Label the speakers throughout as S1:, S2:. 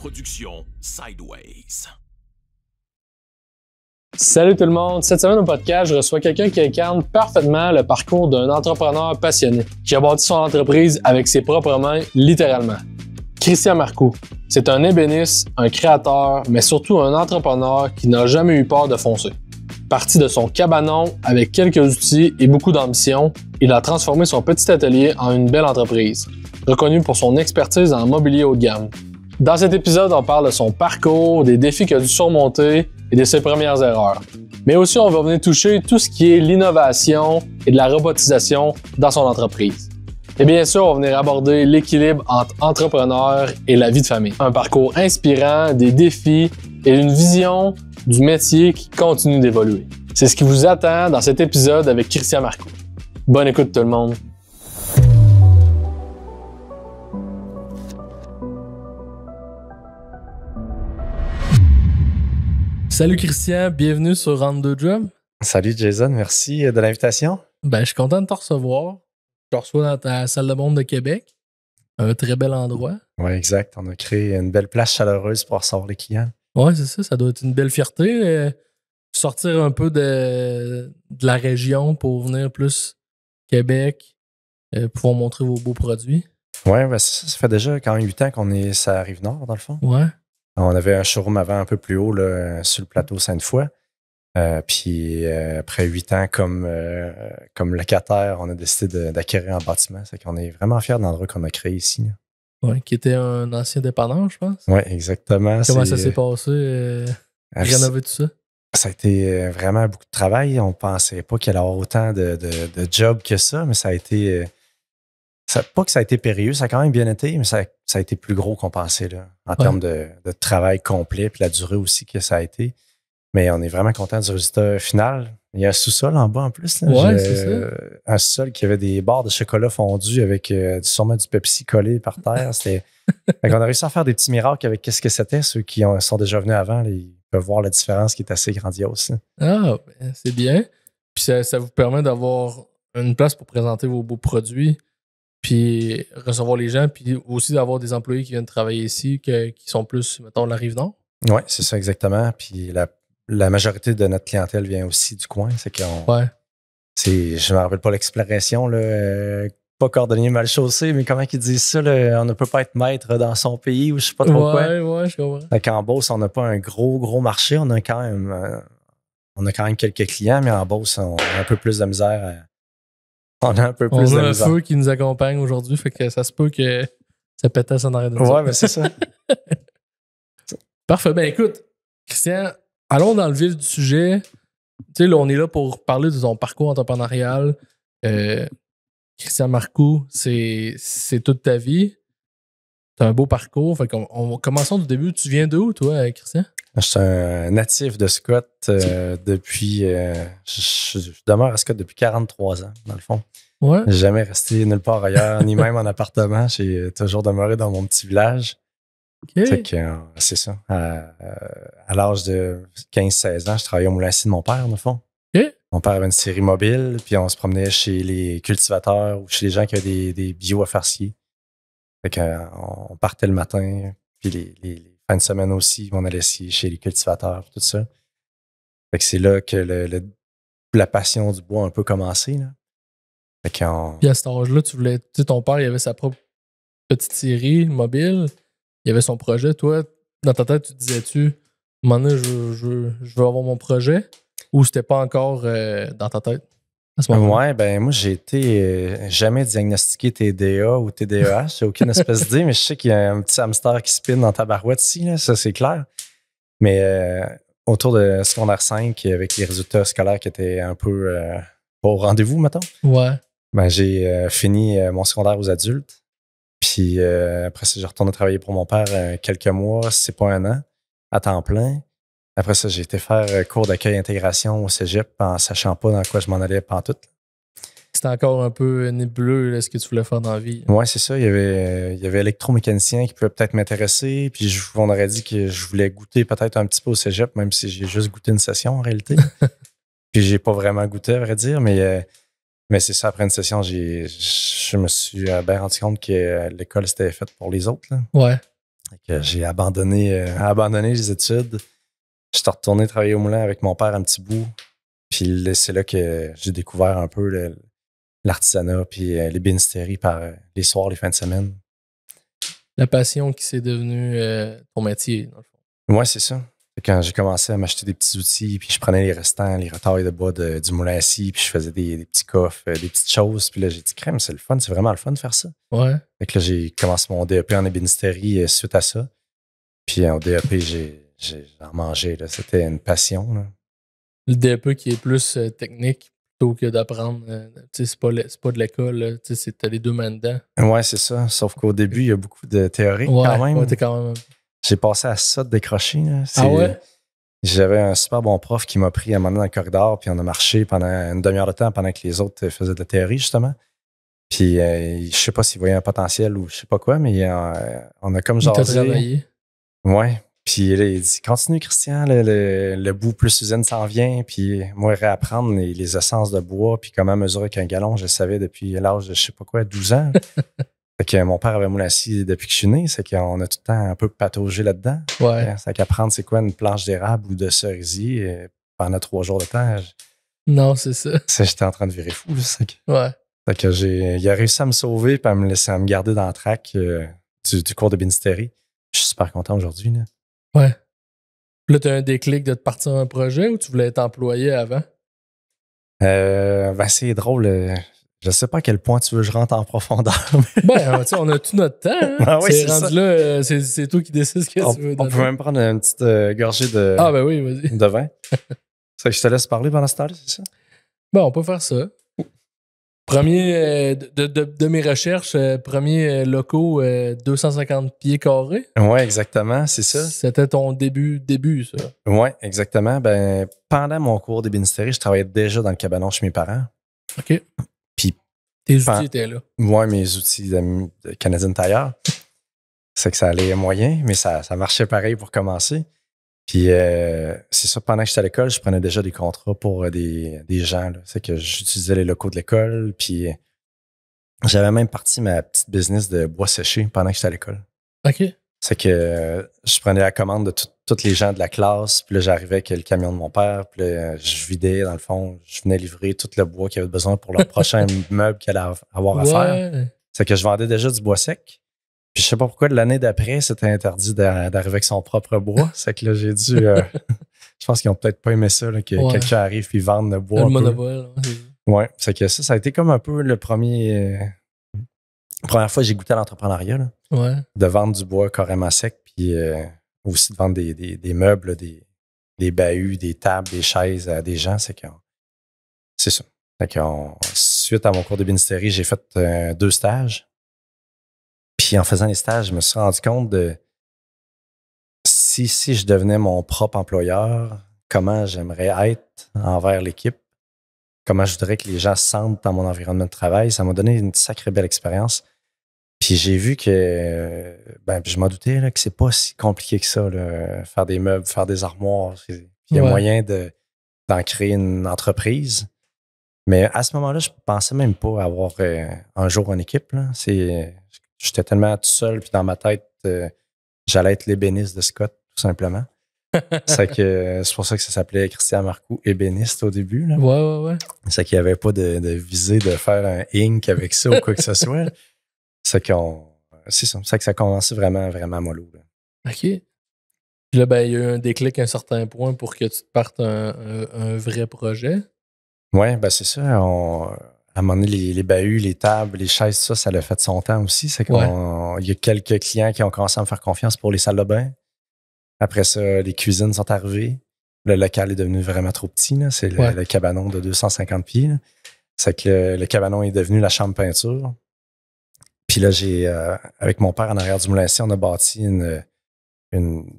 S1: production Sideways.
S2: Salut tout le monde! Cette semaine au podcast, je reçois quelqu'un qui incarne parfaitement le parcours d'un entrepreneur passionné, qui a bâti son entreprise avec ses propres mains, littéralement. Christian Marcoux. C'est un ébéniste, un créateur, mais surtout un entrepreneur qui n'a jamais eu peur de foncer. Parti de son cabanon avec quelques outils et beaucoup d'ambition, il a transformé son petit atelier en une belle entreprise, reconnue pour son expertise en mobilier haut de gamme. Dans cet épisode, on parle de son parcours, des défis qu'il a dû surmonter et de ses premières erreurs. Mais aussi, on va venir toucher tout ce qui est l'innovation et de la robotisation dans son entreprise. Et bien sûr, on va venir aborder l'équilibre entre entrepreneur et la vie de famille. Un parcours inspirant, des défis et une vision du métier qui continue d'évoluer. C'est ce qui vous attend dans cet épisode avec Christian Marcoux. Bonne écoute tout le monde! Salut Christian, bienvenue sur Round 2 Drum.
S3: Salut Jason, merci de l'invitation.
S2: Je suis content de te recevoir. Je te reçois dans ta salle de monde de Québec. Un très bel endroit.
S3: Oui, exact. On a créé une belle place chaleureuse pour recevoir les clients.
S2: Oui, c'est ça. Ça doit être une belle fierté. Sortir un peu de la région pour venir plus Québec, pouvoir montrer vos beaux produits.
S3: Oui, ça fait déjà quand même 8 ans qu'on est sur la Rive-Nord, dans le fond.
S2: Ouais.
S3: On avait un showroom avant un peu plus haut, là, sur le plateau Sainte-Foy. Puis après 8 ans comme locataire, on a décidé d'acquérir un bâtiment. C'est qu'on est vraiment fiers de l'endroit qu'on a créé ici.
S2: Oui, qui était un ancien dépanneur, je pense.
S3: Oui, exactement.
S2: Comment ça s'est passé, rénover tout ça?
S3: Ça a été vraiment beaucoup de travail. On ne pensait pas qu'il allait y avoir autant de jobs que ça, mais ça a été... pas que ça a été périlleux, ça a quand même bien été, mais ça a été plus gros qu'on pensait là, en termes de travail complet, puis la durée aussi que ça a été. Mais on est vraiment content du résultat final. Il y a un sous-sol en bas en plus.
S2: Oui, c'est ça.
S3: Un sous-sol qui avait des barres de chocolat fondu avec sûrement du Pepsi collé par terre. On a réussi à faire des petits miracles avec qu'est-ce que c'était. Ceux qui sont déjà venus avant, là, ils peuvent voir la différence qui est assez grandiose. Là.
S2: Ah, c'est bien. Puis ça vous permet d'avoir une place pour présenter vos beaux produits, puis recevoir les gens, puis aussi d'avoir des employés qui viennent travailler ici, qui sont plus, mettons, la Rive-Nord.
S3: Oui, c'est ça exactement. Puis la majorité de notre clientèle vient aussi du coin. C'est qu'on.
S2: Ouais.
S3: Je ne me rappelle pas l'expression, là, pas cordonnier mal chaussé, mais comment ils disent ça? Là, on ne peut pas être maître dans son pays ou je sais pas trop quoi.
S2: Ouais, je comprends.
S3: Fait qu'en Beauce, on n'a pas un gros marché. On a quand même quelques clients, mais en Beauce, on a un peu plus de misère. On a un peu plus de misère.
S2: On a un feu qui nous accompagne aujourd'hui, fait que ça se peut que ça pétasse en arrière de ça.
S3: Ouais, mais c'est ça.
S2: Parfait. Écoute, Christian, allons dans le vif du sujet. Tu sais, là, on est là pour parler de ton parcours entrepreneurial. Christian Marcoux, c'est toute ta vie. T'as un beau parcours. Fait qu'on commençons du début. Tu viens d'où, toi, Christian?
S3: Je suis un natif de Scott depuis... je demeure à Scott depuis 43 ans, dans le fond.
S2: Ouais.
S3: J'ai jamais resté nulle part ailleurs, ni même en appartement. J'ai toujours demeuré dans mon petit village.
S2: Okay.
S3: Fait que, c'est ça. À l'âge de 15-16 ans, je travaillais au moulin à scie de mon père, dans le fond.
S2: Okay.
S3: Mon père avait une série mobile, puis on se promenait chez les cultivateurs ou chez les gens qui avaient des bio à farcier. Fait qu'on partait le matin, puis les fins de semaine aussi, on allait chez les cultivateurs, tout ça. Fait que c'est là que la passion du bois a un peu commencé. Là. Fait
S2: puis à cet âge-là, tu sais, ton père, il avait sa propre petite série mobile. Il y avait son projet. Toi, dans ta tête, tu disais-tu, à un moment donné, je veux avoir mon projet, ou c'était pas encore dans ta tête à ce moment-là?
S3: Ouais, ben moi, j'ai été jamais diagnostiqué TDA ou TDAH. J'ai aucune espèce d'idée, mais je sais qu'il y a un petit hamster qui spinne dans ta barouette ici, là, ça c'est clair. Mais autour de secondaire 5, avec les résultats scolaires qui étaient un peu pas au rendez-vous, mettons.
S2: Ouais.
S3: Ben, j'ai fini mon secondaire aux adultes. Puis après ça, j'ai retourné travailler pour mon père quelques mois, c'est pas un an, à temps plein. Après ça, j'ai été faire cours d'accueil et intégration au cégep en sachant pas dans quoi je m'en allais pantoute.
S2: C'était encore un peu nébuleux là, ce que tu voulais faire dans la vie.
S3: Oui, c'est ça. Il y avait électromécanicien qui pouvait peut-être m'intéresser. Puis on aurait dit que je voulais goûter peut-être un petit peu au cégep, même si j'ai juste goûté une session en réalité. Puis j'ai pas vraiment goûté, à vrai dire, mais c'est ça, après une session, je me suis bien rendu compte que l'école, c'était faite pour les autres. Là.
S2: Ouais.
S3: J'ai abandonné les études. J'étais retourné travailler au moulin avec mon père un petit bout. Puis là, c'est là que j'ai découvert un peu l'artisanat puis l'ébénisterie par les soirs, les fins de semaine.
S2: La passion qui s'est devenue ton métier, dans le fond.
S3: Ouais, c'est ça. Quand j'ai commencé à m'acheter des petits outils, puis je prenais les restants, les retailles de bois du moulin à scie, puis je faisais des petits coffres, des petites choses. Puis là, j'ai dit, crème, c'est le fun, c'est vraiment le fun de faire ça.
S2: Ouais.
S3: Fait que là, j'ai commencé mon DEP en ébénisterie suite à ça. Puis au DEP, j'ai remangé. Là. C'était une passion. Là.
S2: Le DEP qui est plus technique plutôt que d'apprendre. C'est pas de l'école, t'as les deux mains dedans.
S3: Ouais, c'est ça. Sauf qu'au début, il y a beaucoup de théorie quand même.
S2: Ouais, t'es quand même.
S3: J'ai passé à ça de décrocher. Là.
S2: Ah ouais?
S3: J'avais un super bon prof qui m'a pris à un moment donné dans le corridor, puis on a marché pendant une demi-heure de temps pendant que les autres faisaient de la théorie, justement. Puis je sais pas s'il voyait un potentiel ou je sais pas quoi, mais on a comme jasé.
S2: T'as travaillé.
S3: Ouais. Puis là, il dit, continue, Christian, le bout plus usine s'en vient. Puis moi, réapprendre les essences de bois, puis comment mesurer avec un gallon, je le savais depuis l'âge de, je sais pas quoi, 12 ans. Fait que mon père avait moulé assis depuis que je suis né, c'est qu'on a tout le temps un peu pataugé là-dedans.
S2: Ouais.
S3: C'est qu'apprendre c'est quoi une planche d'érable ou de cerisier pendant 3 jours de temps.
S2: Non, c'est ça.
S3: J'étais en train de virer fou. Là,
S2: ouais.
S3: Fait que il a réussi à me sauver et à me laisser à me garder dans le track du cours d'ébénisterie. Je suis super content aujourd'hui. Là.
S2: Ouais. Puis là, tu as un déclic de te partir un projet ou tu voulais être employé avant?
S3: C'est drôle. Je sais pas à quel point tu veux que je rentre en profondeur.
S2: On a tout notre temps. Hein?
S3: Ah oui,
S2: c'est rendu là, c'est toi qui décides ce que tu veux.
S3: On peut même prendre une petite gorgée de,
S2: oui, vas-y.
S3: de vin. C'est que je te laisse parler pendant ce temps-là, c'est ça?
S2: Bon, on peut faire ça. Premier, de mes recherches, premier locaux, 250 pieds carrés.
S3: Oui, exactement, c'est ça.
S2: C'était ton début, ça.
S3: Oui, exactement. Ben, pendant mon cours d'ébénisterie, je travaillais déjà dans le cabanon chez mes parents.
S2: OK.
S3: Puis,
S2: tes outils étaient là.
S3: Oui, mes outils de Canadian Tire. C'est que ça allait moyen, mais ça marchait pareil pour commencer. Puis, c'est ça, pendant que j'étais à l'école, je prenais déjà des contrats pour des gens. Là. C'est que j'utilisais les locaux de l'école. Puis, j'avais même parti ma petite business de bois séché pendant que j'étais à l'école.
S2: OK.
S3: C'est que je prenais la commande de tous les gens de la classe. Puis là, j'arrivais avec le camion de mon père. Puis là, je vidais, dans le fond. Je venais livrer tout le bois qu'ils avaient besoin pour leur prochain meuble qu'ils allaient avoir à faire. C'est que je vendais déjà du bois sec. Puis je sais pas pourquoi, l'année d'après, c'était interdit d'arriver avec son propre bois. C'est que là, j'ai dû... je pense qu'ils ont peut-être pas aimé ça, là, que quelqu'un arrive et vende le bois.
S2: Le monopole.
S3: Ouais, c'est que ça a été comme un peu le premier... première fois que j'ai goûté à l'entrepreneuriat. Là, de vendre du bois carrément sec, puis aussi de vendre des meubles, des bahuts, des tables, des chaises à des gens. C'est ça. Fait que suite à mon cours d'ébénisterie, j'ai fait 2 stages. Puis en faisant les stages, je me suis rendu compte de si je devenais mon propre employeur, comment j'aimerais être envers l'équipe, comment je voudrais que les gens se sentent dans mon environnement de travail. Ça m'a donné une sacrée belle expérience. Puis j'ai vu que, je m'en doutais là, que c'est pas si compliqué que ça, là, faire des meubles, faire des armoires. Il y a moyen d'en créer une entreprise. Mais à ce moment-là, je pensais même pas avoir un jour une équipe. Là. J'étais tellement tout seul, puis dans ma tête, j'allais être l'ébéniste de Scott, tout simplement. C'est pour ça que ça s'appelait Christian Marcoux ébéniste au début. Là.
S2: Ouais.
S3: C'est qu'il n'y avait pas de visée de faire un Inc avec ça ou quoi que ce soit. C'est ça. C'est que ça a commencé vraiment, vraiment mollo. Là.
S2: OK. Puis là, il y a eu un déclic à un certain point pour que tu te partes un vrai projet.
S3: Oui, c'est ça. À un moment donné, les bahuts, les tables, les chaises, ça l'a fait son temps aussi. C'est qu'il y a quelques clients qui ont commencé à me faire confiance pour les salles de bain. Après ça, les cuisines sont arrivées. Le local est devenu vraiment trop petit. Là. C'est le cabanon de 250 pieds. Là. C'est que le cabanon est devenu la chambre peinture. Puis là, avec mon père en arrière du moulin, on a bâti une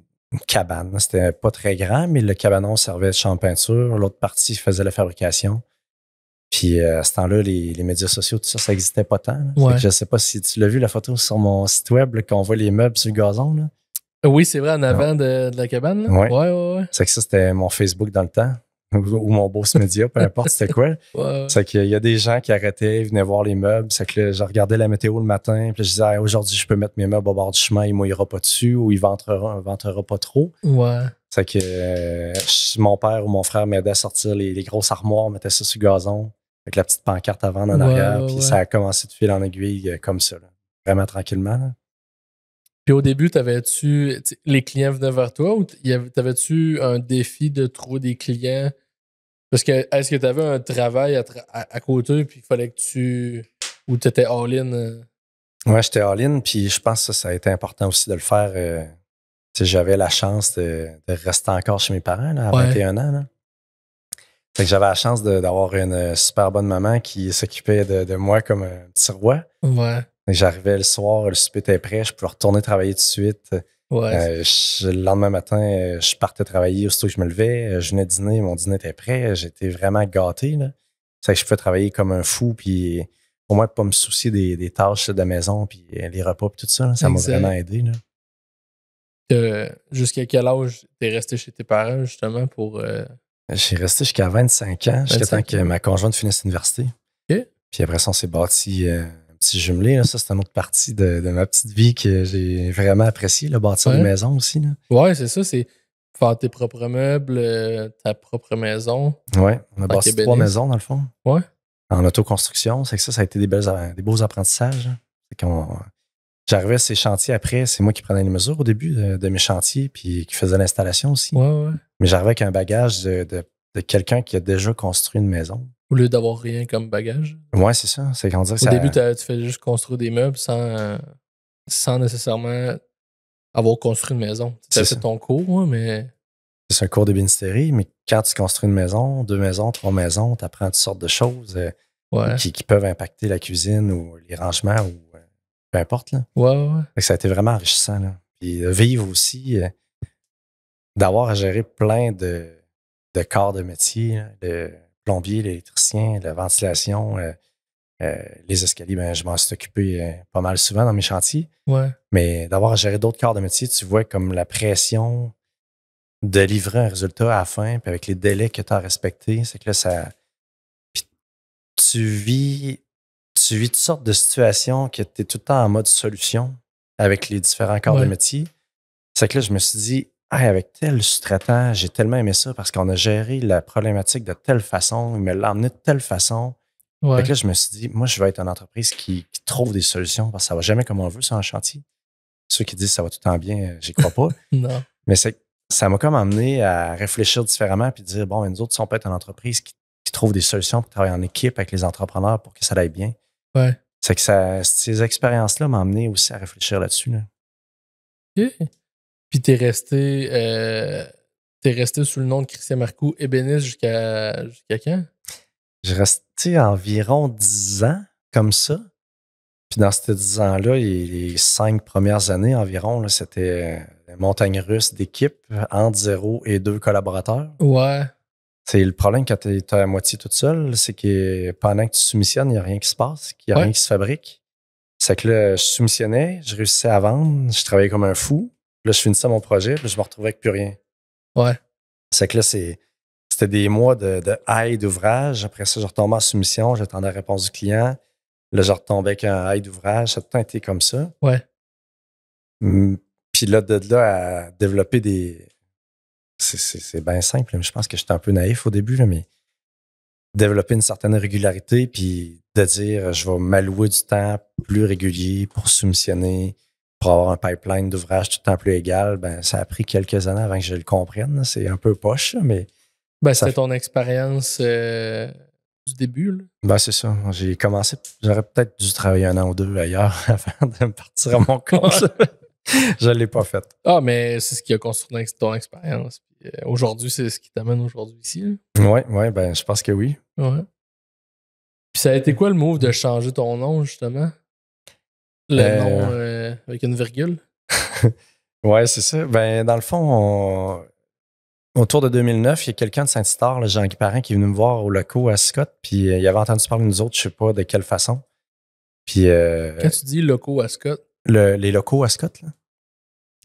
S3: cabane. C'était pas très grand, mais le cabanon servait de chambre peinture. L'autre partie faisait la fabrication. Puis à ce temps-là, les médias sociaux, tout ça, ça n'existait pas tant. Ouais. Je ne sais pas si tu l'as vu, la photo sur mon site web, là, qu'on voit les meubles sur le gazon. Là.
S2: Oui, c'est vrai, en avant de la cabane. Là.
S3: Ouais. C'est que ça, c'était mon Facebook dans le temps. ou mon Boss Media, peu importe c'était quoi.
S2: Ouais.
S3: C'est qu'il y a des gens qui arrêtaient, ils venaient voir les meubles. C'est que là, je regardais la météo le matin, puis je disais, ah, aujourd'hui, je peux mettre mes meubles au bord du chemin, il mouillera pas dessus ou il ventera pas trop.
S2: Ouais.
S3: C'est que mon père ou mon frère m'aidait à sortir les grosses armoires, mettait ça sur le gazon, avec la petite pancarte à vendre en arrière, puis ça a commencé de fil en aiguille comme ça, là. Vraiment tranquillement, là.
S2: Puis au début, les clients venaient vers toi ou t'avais-tu un défi de trouver des clients? Parce que est-ce que tu avais un travail à côté puis il fallait que ou tu étais all-in?
S3: Ouais, j'étais all-in, puis je pense que ça a été important aussi de le faire. J'avais la chance de rester encore chez mes parents là, à 21 ans. Là. Fait que j'avais la chance d'avoir une super bonne maman qui s'occupait de moi comme un petit roi.
S2: Ouais.
S3: J'arrivais le soir, le souper était prêt, je pouvais retourner travailler tout de suite.
S2: Ouais.
S3: Le lendemain matin, je partais travailler aussitôt que je me levais. Je venais dîner, mon dîner était prêt. J'étais vraiment gâté. Là. C'est que je pouvais travailler comme un fou, puis au moins pas me soucier des tâches de la maison, puis les repas, puis tout ça. Là, ça m'a vraiment aidé. Là.
S2: Jusqu'à quel âge t'es resté chez tes parents, justement, pour...
S3: J'ai resté jusqu'à 25 ans, jusqu'à temps que ma conjointe finisse l'université.
S2: Okay.
S3: Puis après ça, on s'est bâti un petit jumelé. Là. Ça, c'est une autre partie de ma petite vie que j'ai vraiment apprécié, là, bâtir des maisons aussi. Là.
S2: Ouais, c'est ça, c'est faire tes propres meubles, ta propre maison.
S3: Ouais, on a bâti 3 maisons, dans le fond.
S2: Ouais.
S3: En autoconstruction. C'est que ça a été des beaux apprentissages. C'est j'arrivais à ces chantiers après, c'est moi qui prenais les mesures au début de mes chantiers, puis qui faisais l'installation aussi.
S2: Ouais.
S3: Mais j'arrivais avec un bagage de quelqu'un qui a déjà construit une maison.
S2: Au lieu d'avoir rien comme bagage.
S3: Ouais, c'est ça. C'est qu'on dirait que
S2: au début, tu fais juste construire des meubles sans nécessairement avoir construit une maison. Tu as fait ton cours, mais...
S3: C'est un cours d'ébénisterie, mais quand tu construis une maison, 2 maisons, 3 maisons, tu apprends toutes sortes de choses qui peuvent impacter la cuisine ou les rangements ou peu importe. Là.
S2: Ouais.
S3: Ça a été vraiment enrichissant. Là. Puis vivre aussi, d'avoir à gérer plein de corps de métier, là, le plombier, l'électricien, la ventilation, les escaliers, ben, je m'en suis occupé pas mal souvent dans mes chantiers.
S2: Ouais.
S3: Mais d'avoir à gérer d'autres corps de métier, tu vois comme la pression de livrer un résultat à la fin, puis avec les délais que tu as à respecter, c'est que là, ça. Puis tu vis toutes sortes de situations que tu es tout le temps en mode solution avec les différents corps de métier. C'est que là, je me suis dit, hey, avec tel sous-traitant, j'ai tellement aimé ça parce qu'on a géré la problématique de telle façon, il me l'a emmené de telle façon.
S2: Ouais.
S3: Fait que là, je me suis dit, moi, je vais être une entreprise qui trouve des solutions parce que ça va jamais comme on veut sur un chantier. Ceux qui disent que ça va tout le temps bien, j'y crois pas.
S2: Non.
S3: Mais ça m'a comme amené à réfléchir différemment puis dire, bon, nous autres, si on peut être une entreprise qui trouve des solutions pour travailler en équipe avec les entrepreneurs pour que ça aille bien.
S2: Ouais.
S3: C'est que ces expériences-là m'ont amené aussi à réfléchir là-dessus. Là.
S2: OK. Puis t'es resté sous le nom de Christian Marcoux ébéniste jusqu'à quand?
S3: J'ai resté environ 10 ans comme ça. Puis dans ces 10 ans-là, les 5 premières années environ, là, c'était montagne russe d'équipe entre 0 et 2 collaborateurs.
S2: Ouais.
S3: C'est le problème quand tu es à moitié toute seule, c'est que pendant que tu soumissionnes, il n'y a rien qui se passe, il n'y a rien qui se fabrique. C'est que là, je soumissionnais, je réussissais à vendre, je travaillais comme un fou. Là, je finissais mon projet, puis je me retrouvais avec plus rien.
S2: Ouais.
S3: C'est que là, c'était des mois de high d'ouvrage. Après ça, je retombais en soumission, j'attendais la réponse du client. Là, je retombais avec un high d'ouvrage. Ça a tout le temps été comme ça.
S2: Ouais.
S3: Puis là, de là à développer des... C'est bien simple, mais je pense que j'étais un peu naïf au début, là, mais développer une certaine régularité, puis de dire, je vais m'allouer du temps plus régulier pour soumissionner, pour avoir un pipeline d'ouvrages tout le temps plus égal, ben ça a pris quelques années avant que je le comprenne. Là. C'est un peu poche, mais...
S2: Ben, c'était ton expérience du début, là.
S3: Ben, c'est ça. J'ai commencé... J'aurais peut-être dû travailler 1 an ou 2 ailleurs avant de me partir à mon compte. Je ne l'ai pas fait.
S2: Ah, mais c'est ce qui a construit ton expérience. Puis, aujourd'hui, c'est ce qui t'amène aujourd'hui ici.
S3: Oui, ben je pense que oui.
S2: Ouais. Puis ça a été quoi le move de changer ton nom, justement? Le nom avec une virgule?
S3: Ouais, c'est ça. Ben, dans le fond, autour de 2009, il y a quelqu'un de Saint-Hilaire, Jean-Guy Parent, qui est venu me voir au locaux à Scott, puis il avait entendu parler de nous autres, je ne sais pas de quelle façon. Puis,
S2: quand tu dis locaux à Scott?
S3: Les locaux à Scott, là.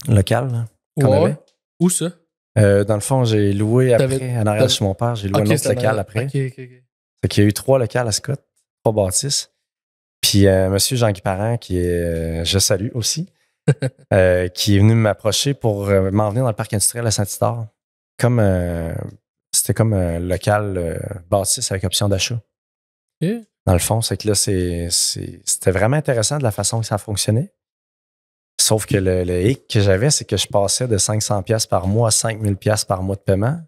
S3: Local, là.
S2: Ouais. Où ça?
S3: Dans le fond, j'ai loué après, en arrière de chez mon père, j'ai loué un autre local après.
S2: OK.
S3: Fait qu'il y a eu 3 locales à Scott, 3 bâtisses. Puis monsieur Jean-Guy Parent, qui est, je salue aussi, qui est venu m'approcher pour m'en venir dans le parc industriel à Saint-Isidore. C'était comme un local bâtisse avec option d'achat.
S2: OK.
S3: Dans le fond, c'est que là, c'était vraiment intéressant de la façon que ça fonctionnait. Sauf que le hic que j'avais, c'est que je passais de 500$ par mois à 5000$ par mois de paiement,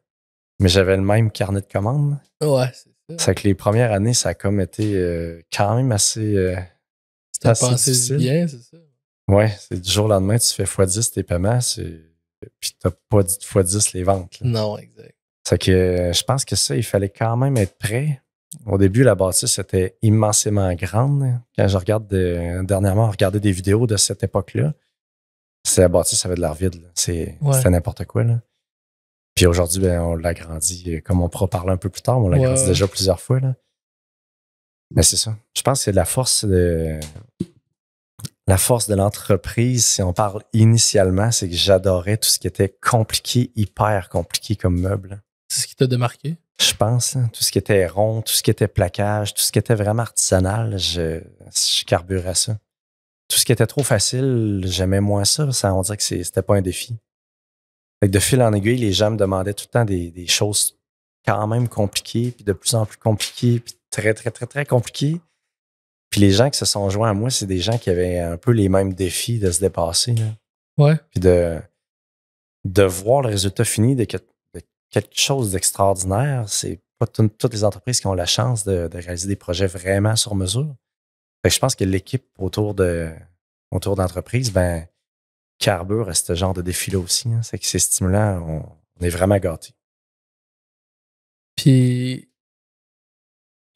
S3: mais j'avais le même carnet de commandes.
S2: Ouais, c'est ça.
S3: C'est que les premières années, ça a comme été quand même assez.
S2: C'était pensé bien, c'est ça.
S3: Ouais, c'est du jour au lendemain, tu fais x10 tes paiements, puis t'as pas dit x10 les ventes. Là.
S2: Non, exact.
S3: C'est que je pense que ça, il fallait quand même être prêt. Au début, la bâtisse était immensément grande. Quand je regarde dernièrement, regarder des vidéos de cette époque-là, la bâtisse avait de l'air vide. C'était n'importe quoi. Là. Puis aujourd'hui, on l'agrandit, comme on pourra parler un peu plus tard, mais on l'agrandit déjà plusieurs fois. Là. Mais c'est ça. Je pense que c'est la force de l'entreprise, si on parle initialement, c'est que j'adorais tout ce qui était compliqué, hyper compliqué comme meuble.
S2: C'est ce qui t'a démarqué?
S3: Je pense, hein, tout ce qui était rond, tout ce qui était plaquage, tout ce qui était vraiment artisanal, je carburais à ça. Tout ce qui était trop facile, j'aimais moins ça. On dirait que c'était pas un défi. Fait que de fil en aiguille, les gens me demandaient tout le temps des choses quand même compliquées, puis de plus en plus compliquées, puis très, très, très, très compliquées. Puis les gens qui se sont joints à moi, c'est des gens qui avaient un peu les mêmes défis de se dépasser. Là.
S2: Ouais.
S3: Puis de voir le résultat fini de quelque chose d'extraordinaire, c'est pas toutes les entreprises qui ont la chance de réaliser des projets vraiment sur mesure. Fait que je pense que l'équipe autour d'entreprise, carbure à ce genre de défi-là aussi. Hein. C'est que c'est stimulant, on est vraiment gâtés.
S2: Puis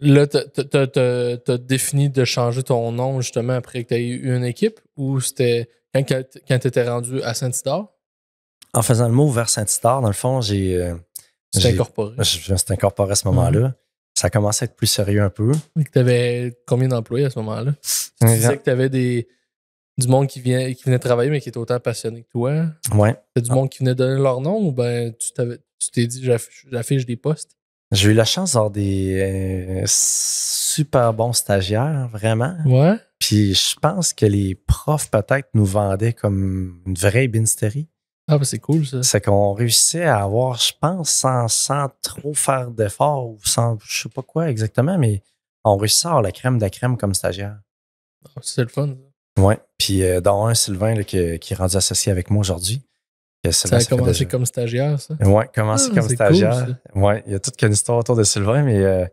S2: là, t'as défini de changer ton nom justement après que tu aies eu une équipe ou c'était quand tu étais rendu à Saint-Isidore?
S3: En faisant le mot vers Saint-Isidore, dans le fond,
S2: C'était incorporé.
S3: Je me suis incorporé à ce moment-là. Ça commençait à être plus sérieux un peu.
S2: Tu avais combien d'employés à ce moment-là? Tu disais que tu avais du monde qui venait travailler, mais qui était autant passionné que toi.
S3: Ouais.
S2: C'était du monde qui venait donner leur nom ou tu t'es dit j'affiche des postes?
S3: J'ai eu la chance d'avoir des super bons stagiaires, vraiment.
S2: Ouais.
S3: Puis je pense que les profs peut-être nous vendaient comme une vraie ébénisterie.
S2: Ah, c'est cool ça.
S3: C'est qu'on réussissait à avoir, je pense, sans trop faire d'efforts ou sans je sais pas quoi exactement, mais on réussissait à avoir la crème de la crème comme stagiaire.
S2: C'est le fun.
S3: Oui. Puis dont un Sylvain là, qui est rendu associé avec moi aujourd'hui.
S2: Ça a commencé comme stagiaire, ça?
S3: Oui, commencé comme stagiaire.
S2: Cool,
S3: oui, il y a toute une histoire autour de Sylvain, mais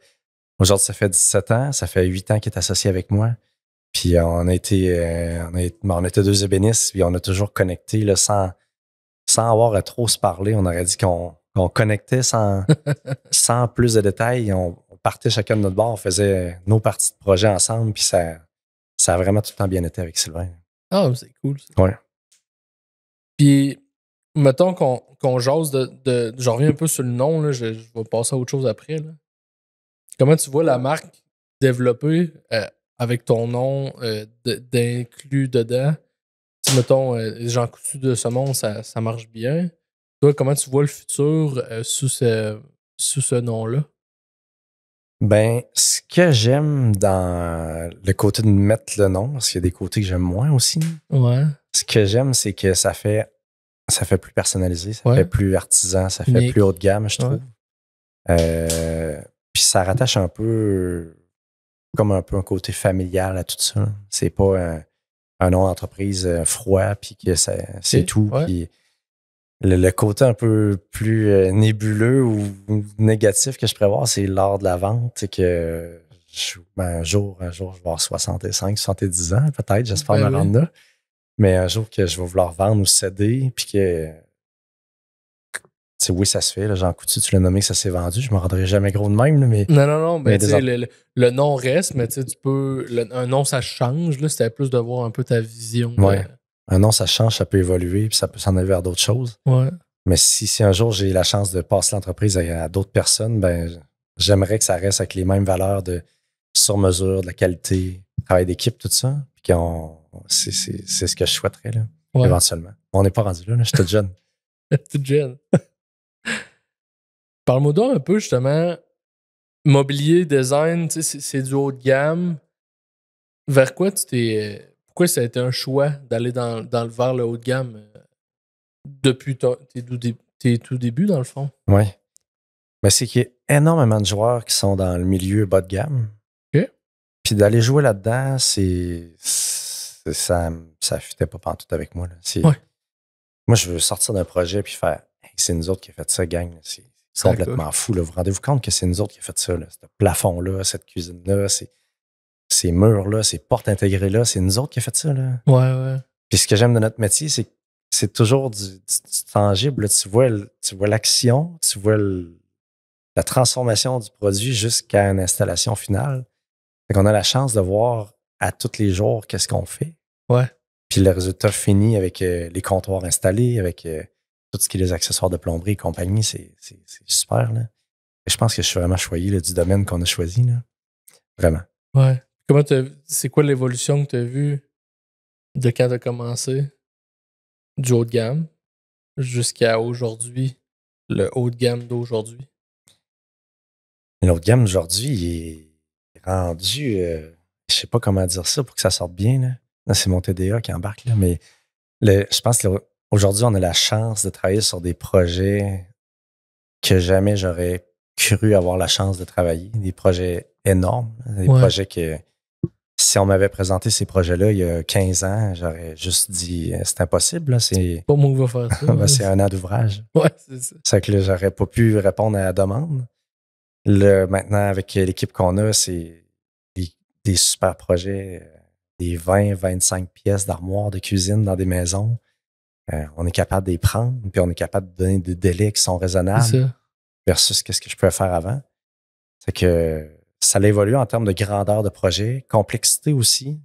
S3: aujourd'hui, ça fait 17 ans. Ça fait 8 ans qu'il est associé avec moi. Puis on était 2 ébénistes, puis on a toujours connecté là, sans avoir à trop se parler. On aurait dit qu'on connectait sans plus de détails. On partait chacun de notre bord, on faisait nos parties de projet ensemble, puis ça a vraiment tout le temps bien été avec Sylvain.
S2: Ah, c'est cool.
S3: Oui.
S2: Puis, mettons qu'on jase je reviens un peu sur le nom, là, je vais passer à autre chose après. Là. Comment tu vois la marque développée avec ton nom d'inclus dedans? Si, mettons, Jean Coutu de ce monde, ça marche bien. Toi, comment tu vois le futur sous ce nom-là?
S3: Ce que j'aime dans le côté de mettre le nom, parce qu'il y a des côtés que j'aime moins aussi.
S2: Ouais.
S3: Ce que j'aime, c'est que ça fait plus personnalisé, ça fait plus artisan, ça fait plus haut de gamme, je trouve. Puis ça rattache un peu comme un côté familial à tout ça. C'est pas un nom d'entreprise froid, puis que c'est tout.
S2: Ouais.
S3: Puis le côté un peu plus nébuleux ou négatif que je prévois, c'est l'art de la vente. C'est que un jour, je vais avoir 65, 70 ans, peut-être, j'espère me rendre là. Mais un jour que je vais vouloir vendre ou céder, puis que oui, ça se fait. Là, Jean Coutu, tu l'as nommé, ça s'est vendu. Je ne me rendrai jamais gros de même. Là, mais,
S2: non. Le nom reste, mais tu peux. Un nom, ça change. Là, c'était plus de voir un peu ta vision.
S3: Ouais. Un nom, ça change, ça peut évoluer, puis ça peut s'en aller vers d'autres choses.
S2: Ouais.
S3: Mais si un jour j'ai la chance de passer l'entreprise à d'autres personnes, j'aimerais que ça reste avec les mêmes valeurs de sur-mesure, de la qualité, travail d'équipe, tout ça. Puis c'est ce que je souhaiterais là, éventuellement. On n'est pas rendu là, je suis toute jeune.
S2: Toute jeune. Parle-moi donc un peu, justement, mobilier, design, tu sais, c'est du haut de gamme. Vers quoi tu t'es. Pourquoi ça a été un choix d'aller vers le haut de gamme depuis tes tout débuts, dans le fond?
S3: Oui. Mais c'est qu'il y a énormément de joueurs qui sont dans le milieu bas de gamme.
S2: OK.
S3: Puis d'aller jouer là-dedans, ça fitait pas pantoute avec moi. Là.
S2: Ouais.
S3: Moi, je veux sortir d'un projet puis faire hey, c'est nous autres qui a fait ça, gang. Là. C'est complètement fou. Là. Vous rendez-vous compte que c'est nous autres qui a fait ça, là. Ce plafond-là, cette cuisine-là, ces murs-là, ces portes intégrées-là, c'est nous autres qui a fait ça. Là.
S2: Ouais.
S3: Puis ce que j'aime de notre métier, c'est que c'est toujours du tangible. Là. Tu vois l'action, tu vois la transformation du produit jusqu'à une installation finale. Fait qu'on a la chance de voir à tous les jours qu'est-ce qu'on fait.
S2: Ouais.
S3: Puis le résultat fini avec les comptoirs installés, avec tout ce qui est les accessoires de plomberie et compagnie, c'est super. Là. Et je pense que je suis vraiment choyé là, du domaine qu'on a choisi. Là. Vraiment.
S2: Ouais. C'est quoi l'évolution que tu as vue de quand tu as commencé du haut de gamme jusqu'à aujourd'hui, le haut de gamme d'aujourd'hui?
S3: Le haut de gamme d'aujourd'hui, il est rendu, je sais pas comment dire ça pour que ça sorte bien. Là c'est mon TDA qui embarque, là, mais je pense qu'aujourd'hui, on a la chance de travailler sur des projets que jamais j'aurais cru avoir la chance de travailler. Des projets énormes, des projets que si on m'avait présenté ces projets-là il y a 15 ans, j'aurais juste dit c'est impossible. Là, c'est
S2: pas moi qui va faire ça.
S3: ben, c'est 1 an d'ouvrage.
S2: Ouais, c'est ça.
S3: C'est que là, j'aurais pas pu répondre à la demande. Là, maintenant, avec l'équipe qu'on a, c'est des super projets, des 20-25 pièces d'armoire de cuisine dans des maisons. On est capable de les prendre, puis on est capable de donner des délais qui sont raisonnables versus qu'est-ce que je pouvais faire avant. C'est que ça a évolué en termes de grandeur de projet, complexité aussi.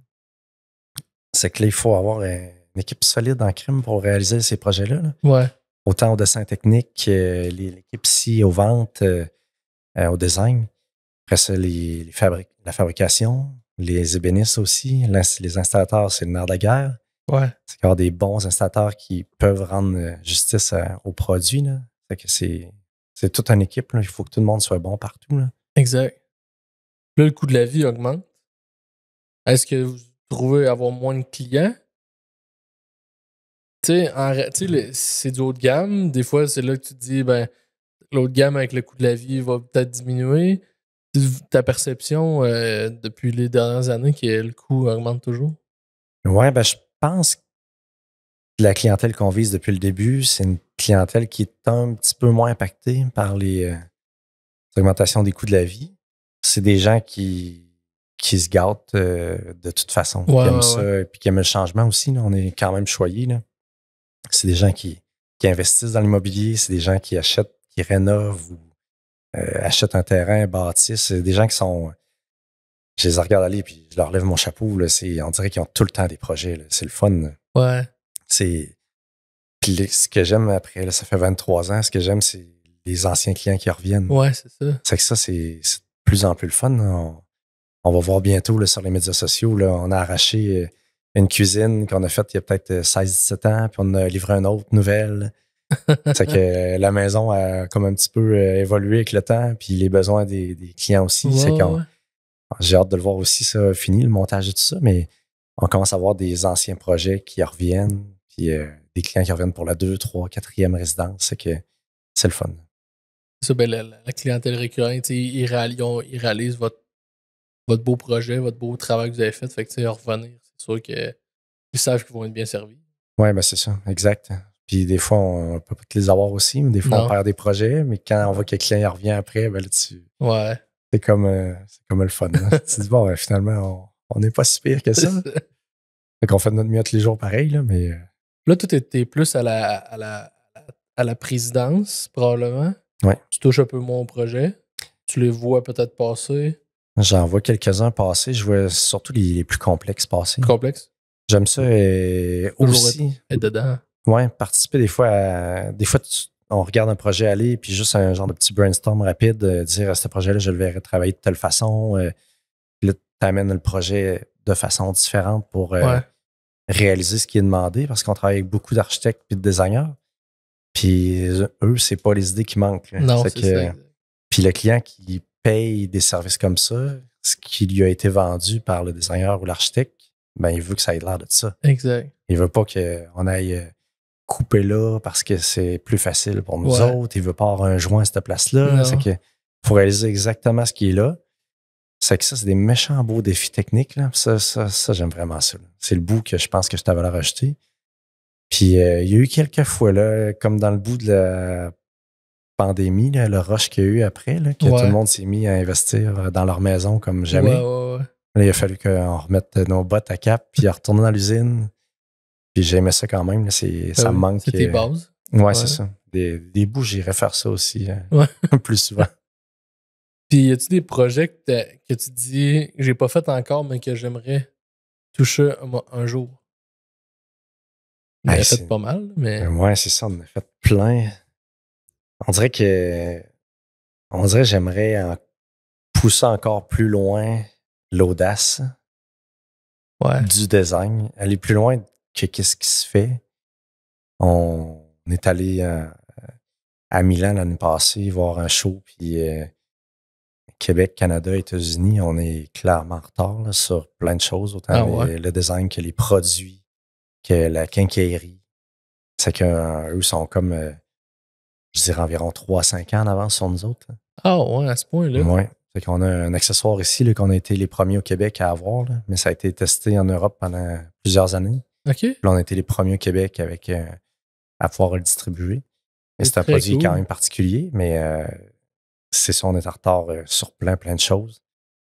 S3: C'est que là, il faut avoir une équipe solide en crime pour réaliser ces projets-là. Là.
S2: Ouais.
S3: Autant au dessin technique, l'équipe ici aux ventes, au design. Après ça, la fabrication, les ébénistes aussi, les installateurs, c'est le nerf de la guerre.
S2: Ouais.
S3: C'est qu'il y a des bons installateurs qui peuvent rendre justice au produit. Là. C'est toute une équipe. Là. Il faut que tout le monde soit bon partout. Là.
S2: Exact. Là, le coût de la vie augmente. Est-ce que vous trouvez avoir moins de clients? Tu sais, c'est du haut de gamme. Des fois, c'est là que tu te dis, ben, le haut de gamme avec le coût de la vie va peut-être diminuer. Ta perception depuis les dernières années que le coût augmente toujours?
S3: Ouais, ben, je pense que la clientèle qu'on vise depuis le début, c'est une clientèle qui est un petit peu moins impactée par les augmentations des coûts de la vie. C'est des gens qui se gâtent de toute façon, qui aiment ça, puis qui aiment le changement aussi. Là. On est quand même choyés. Là. C'est des gens qui investissent dans l'immobilier, c'est des gens qui achètent, qui rénovent ou achètent un terrain, bâtissent. C'est des gens qui sont... Je les regarde aller puis je leur lève mon chapeau. Là, on dirait qu'ils ont tout le temps des projets. Là. C'est le fun. Là.
S2: Ouais.
S3: Puis ce que j'aime après, là, ça fait 23 ans, ce que j'aime, c'est les anciens clients qui reviennent.
S2: Ouais, c'est ça.
S3: C'est que ça, c'est de plus en plus le fun. On va voir bientôt là, sur les médias sociaux, là, on a arraché une cuisine qu'on a faite il y a peut-être 16-17 ans, puis on a livré une autre nouvelle. C'est que la maison a comme un petit peu évolué avec le temps, puis les besoins des clients aussi. C'est j'ai hâte de le voir aussi, ça fini, le montage de tout ça, mais on commence à voir des anciens projets qui reviennent, puis des clients qui reviennent pour la 2, 3, 4e résidence. C'est que c'est le fun.
S2: C'est ça, ben, la clientèle récurrente, ils réalisent votre beau projet, votre beau travail que vous avez fait. Fait que, revenir, c'est sûr qu'ils savent qu'ils vont être bien servis.
S3: Oui, ben c'est ça, exact. Puis des fois, on ne peut pas les avoir aussi, mais des fois, on perd des projets. Mais quand on voit que le client revient après, ben là,
S2: ouais.
S3: C'est comme le fun. Là. Tu te dis, bon, ben, finalement, on n'est pas si pire que ça. Fait qu'on fait de notre mieux tous les jours pareil, là, mais...
S2: Là, toi, t'es plus à la présidence, probablement.
S3: Ouais.
S2: Tu touches un peu moins au projet. Tu les vois peut-être passer.
S3: J'en vois quelques-uns passer. Je vois surtout les plus complexes passer.
S2: Complexe?
S3: J'aime ça aussi.
S2: Être dedans.
S3: Ouais, participer des fois Des fois, on regarde un projet aller, puis juste un genre de petit brainstorm rapide, dire ce projet-là, je le verrai travailler de telle façon. Puis là, tu amènes le projet de façon différente pour réaliser ce qui est demandé, parce qu'on travaille avec beaucoup d'architectes et de designers. Puis eux, c'est pas les idées qui manquent. Là.
S2: Non, c'est ça.
S3: Puis le client qui paye des services comme ça, ce qui lui a été vendu par le designer ou l'architecte, ben il veut que ça ait l'air de ça.
S2: Exact.
S3: Il veut pas qu'on aille couper là parce que c'est plus facile pour nous autres. Il veut pas avoir un joint à cette place-là. C'est que faut réaliser exactement ce qui est là. C'est que ça, c'est des méchants beaux défis techniques. Là. Ça, j'aime vraiment ça. Là. C'est le bout que je pense que je t'avais rajouté. Puis il y a eu quelques fois, là, comme dans le bout de la pandémie, là, le rush qu'il y a eu après, là, que tout le monde s'est mis à investir dans leur maison comme jamais. Là, il a fallu qu'on remette nos bottes à cap, puis retourner dans l'usine. Puis j'aimais ça quand même. Là, ça me manque.
S2: C'est tes bases.
S3: Ouais, c'est ça. Des bouts, j'irais faire ça aussi plus souvent.
S2: Puis y a-tu des projets que tu dis que j'ai pas fait encore, mais que j'aimerais toucher un jour? On en a fait pas mal, mais.
S3: Ouais, c'est ça, on en a fait plein. On dirait que j'aimerais pousser encore plus loin l'audace du design, aller plus loin que qu'est-ce qui se fait. On est allé à Milan l'année passée voir un show, puis Québec, Canada, États-Unis, on est clairement en retard là, sur plein de choses, autant le design que les produits, que la quincaillerie. C'est qu'eux sont comme, je dirais, environ 3-5 ans en avance sur nous autres. Là.
S2: Ah ouais, à ce point-là?
S3: Oui. C'est qu'on a un accessoire ici là, qu'on a été les premiers au Québec à avoir, là, mais ça a été testé en Europe pendant plusieurs années.
S2: OK.
S3: Puis là, on a été les premiers au Québec avec à pouvoir le distribuer. Et c'est un produit quand même particulier, mais c'est ça, on est en retard sur plein de choses.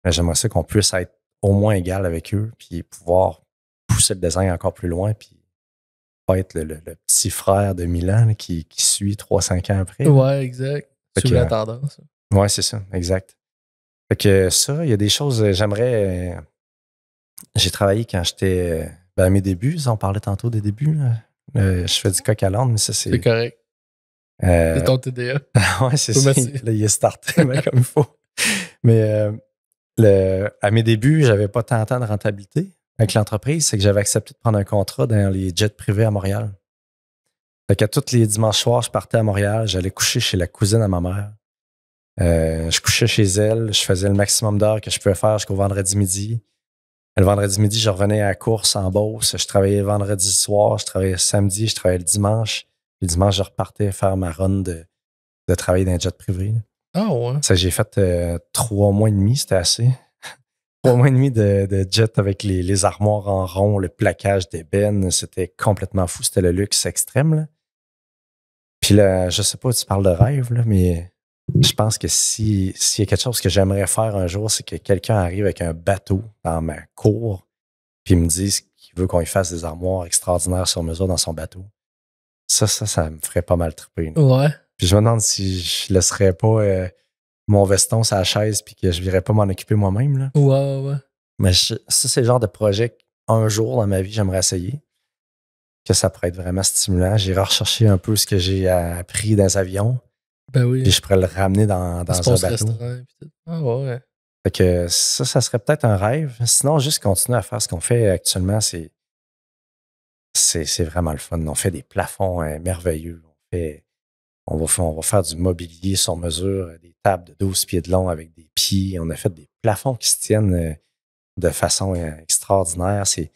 S3: Mais j'aimerais ça qu'on puisse être au moins égal avec eux, puis pouvoir pousser le design encore plus loin, puis pas être le petit frère de Milan là, qui suit 3-5 ans après.
S2: Ouais, exact. Suivre la tendance.
S3: Ouais, c'est ça, exact. Fait que ça, il y a des choses, j'aimerais... j'ai travaillé quand j'étais à mes débuts, on parlait tantôt des débuts. Là. Je fais du coq à l'âne, mais ça, c'est...
S2: C'est correct. C'est ton TDA.
S3: Ouais, c'est ça. Là, il est starté comme il faut. Mais à mes débuts, j'avais pas tant de rentabilité avec l'entreprise. C'est que j'avais accepté de prendre un contrat dans les jets privés à Montréal. Fait qu'à tous les dimanches soirs, je partais à Montréal. J'allais coucher chez la cousine à ma mère. Je couchais chez elle. Je faisais le maximum d'heures que je pouvais faire jusqu'au vendredi midi. Le vendredi midi, je revenais à la course en Beauce. Je travaillais le vendredi soir. Je travaillais le samedi. Je travaillais le dimanche. Le dimanche, je repartais faire ma run de travailler dans un jet privé. Là.
S2: Ah ouais?
S3: Ça, j'ai fait 3 mois et demi, c'était assez. 3 mois et demi de jet avec les armoires en rond, le plaquage d'ébène. C'était complètement fou. C'était le luxe extrême. Là. Puis là, je sais pas, tu parles de rêve, là, mais je pense que s'il y a quelque chose que j'aimerais faire un jour, c'est que quelqu'un arrive avec un bateau dans ma cour puis me dise qu'il veut qu'on y fasse des armoires extraordinaires sur mesure dans son bateau. Ça me ferait pas mal triper. Là.
S2: Ouais.
S3: Puis je me demande si je laisserais pas mon veston sur la chaise puis que je virais pas m'en occuper moi-même. Là.
S2: Ouais.
S3: Mais ça, c'est le genre de projet qu'un jour dans ma vie, j'aimerais essayer. Que ça pourrait être vraiment stimulant. J'irai rechercher un peu ce que j'ai appris dans les avions.
S2: Ben oui.
S3: Puis je pourrais le ramener dans un bateau.
S2: Ah ouais.
S3: Fait que ça serait peut-être un rêve. Sinon, juste continuer à faire ce qu'on fait actuellement, c'est vraiment le fun. On fait des plafonds merveilleux. On va faire du mobilier sur mesure, des tables de 12 pieds de long avec des pieds. On a fait des plafonds qui se tiennent de façon extraordinaire. C'est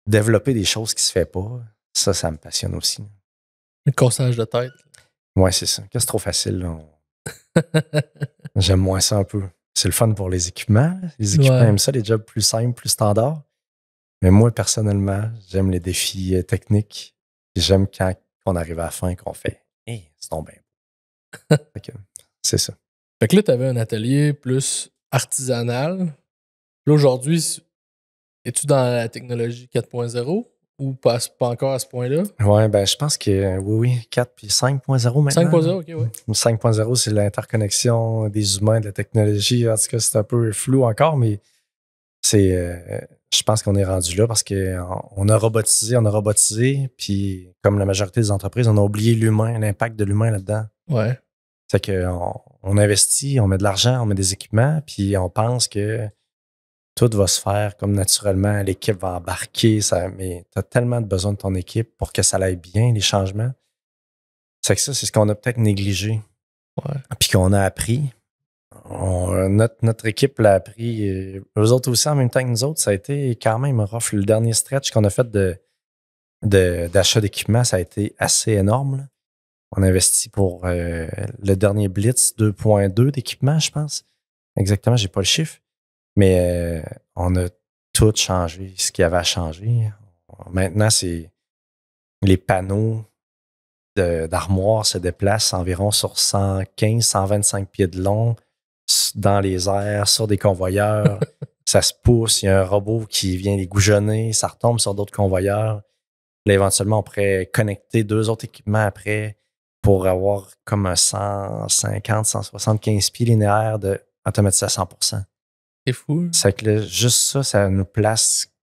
S3: développer des choses qui se fait pas. Ça me passionne aussi.
S2: Le cassage de tête.
S3: Ouais, c'est ça. C'est trop facile. Là. J'aime moins ça un peu. C'est le fun pour les équipements. Les équipements aiment ça, les jobs plus simples, plus standards. Mais moi, personnellement, j'aime les défis techniques. J'aime quand on arrive à la fin qu'on fait « Hey, c'est donc bien beau. » C'est ça.
S2: Fait que là, tu avais un atelier plus artisanal. Là, aujourd'hui, es-tu dans la technologie 4.0 ou pas encore à ce point-là?
S3: Ouais, ben je pense que oui, 4 puis 5.0 maintenant.
S2: 5.0, OK, oui.
S3: 5.0, c'est l'interconnexion des humains, de la technologie. En tout cas, c'est un peu flou encore, mais je pense qu'on est rendu là parce qu'on a robotisé, puis comme la majorité des entreprises, on a oublié l'humain, l'impact de l'humain là-dedans.
S2: Ouais.
S3: C'est qu'on investit, on met de l'argent, on met des équipements, puis on pense que tout va se faire comme naturellement, l'équipe va embarquer, mais tu as tellement de besoin de ton équipe pour que ça aille bien, les changements. C'est que ça, c'est ce qu'on a peut-être négligé.
S2: Ouais.
S3: Puis qu'on a appris. Notre équipe l'a appris. Eux autres aussi, en même temps que nous autres, ça a été quand même rough. Le dernier stretch qu'on a fait d'achat d'équipement, ça a été assez énorme. Là. On a investi pour le dernier Blitz 2.2 d'équipement, je pense. Exactement, j'ai pas le chiffre. Mais on a tout changé, ce qu'il y avait à changer. Maintenant, c'est les panneaux d'armoire se déplacent environ sur 115-125 pieds de long dans les airs, sur des convoyeurs. Ça se pousse, il y a un robot qui vient les goujonner, ça retombe sur d'autres convoyeurs. Là, éventuellement, on pourrait connecter 2 autres équipements après pour avoir comme un 150-175 pieds linéaires automatisé à 100%.
S2: C'est fou.
S3: C'est que là, juste ça nous place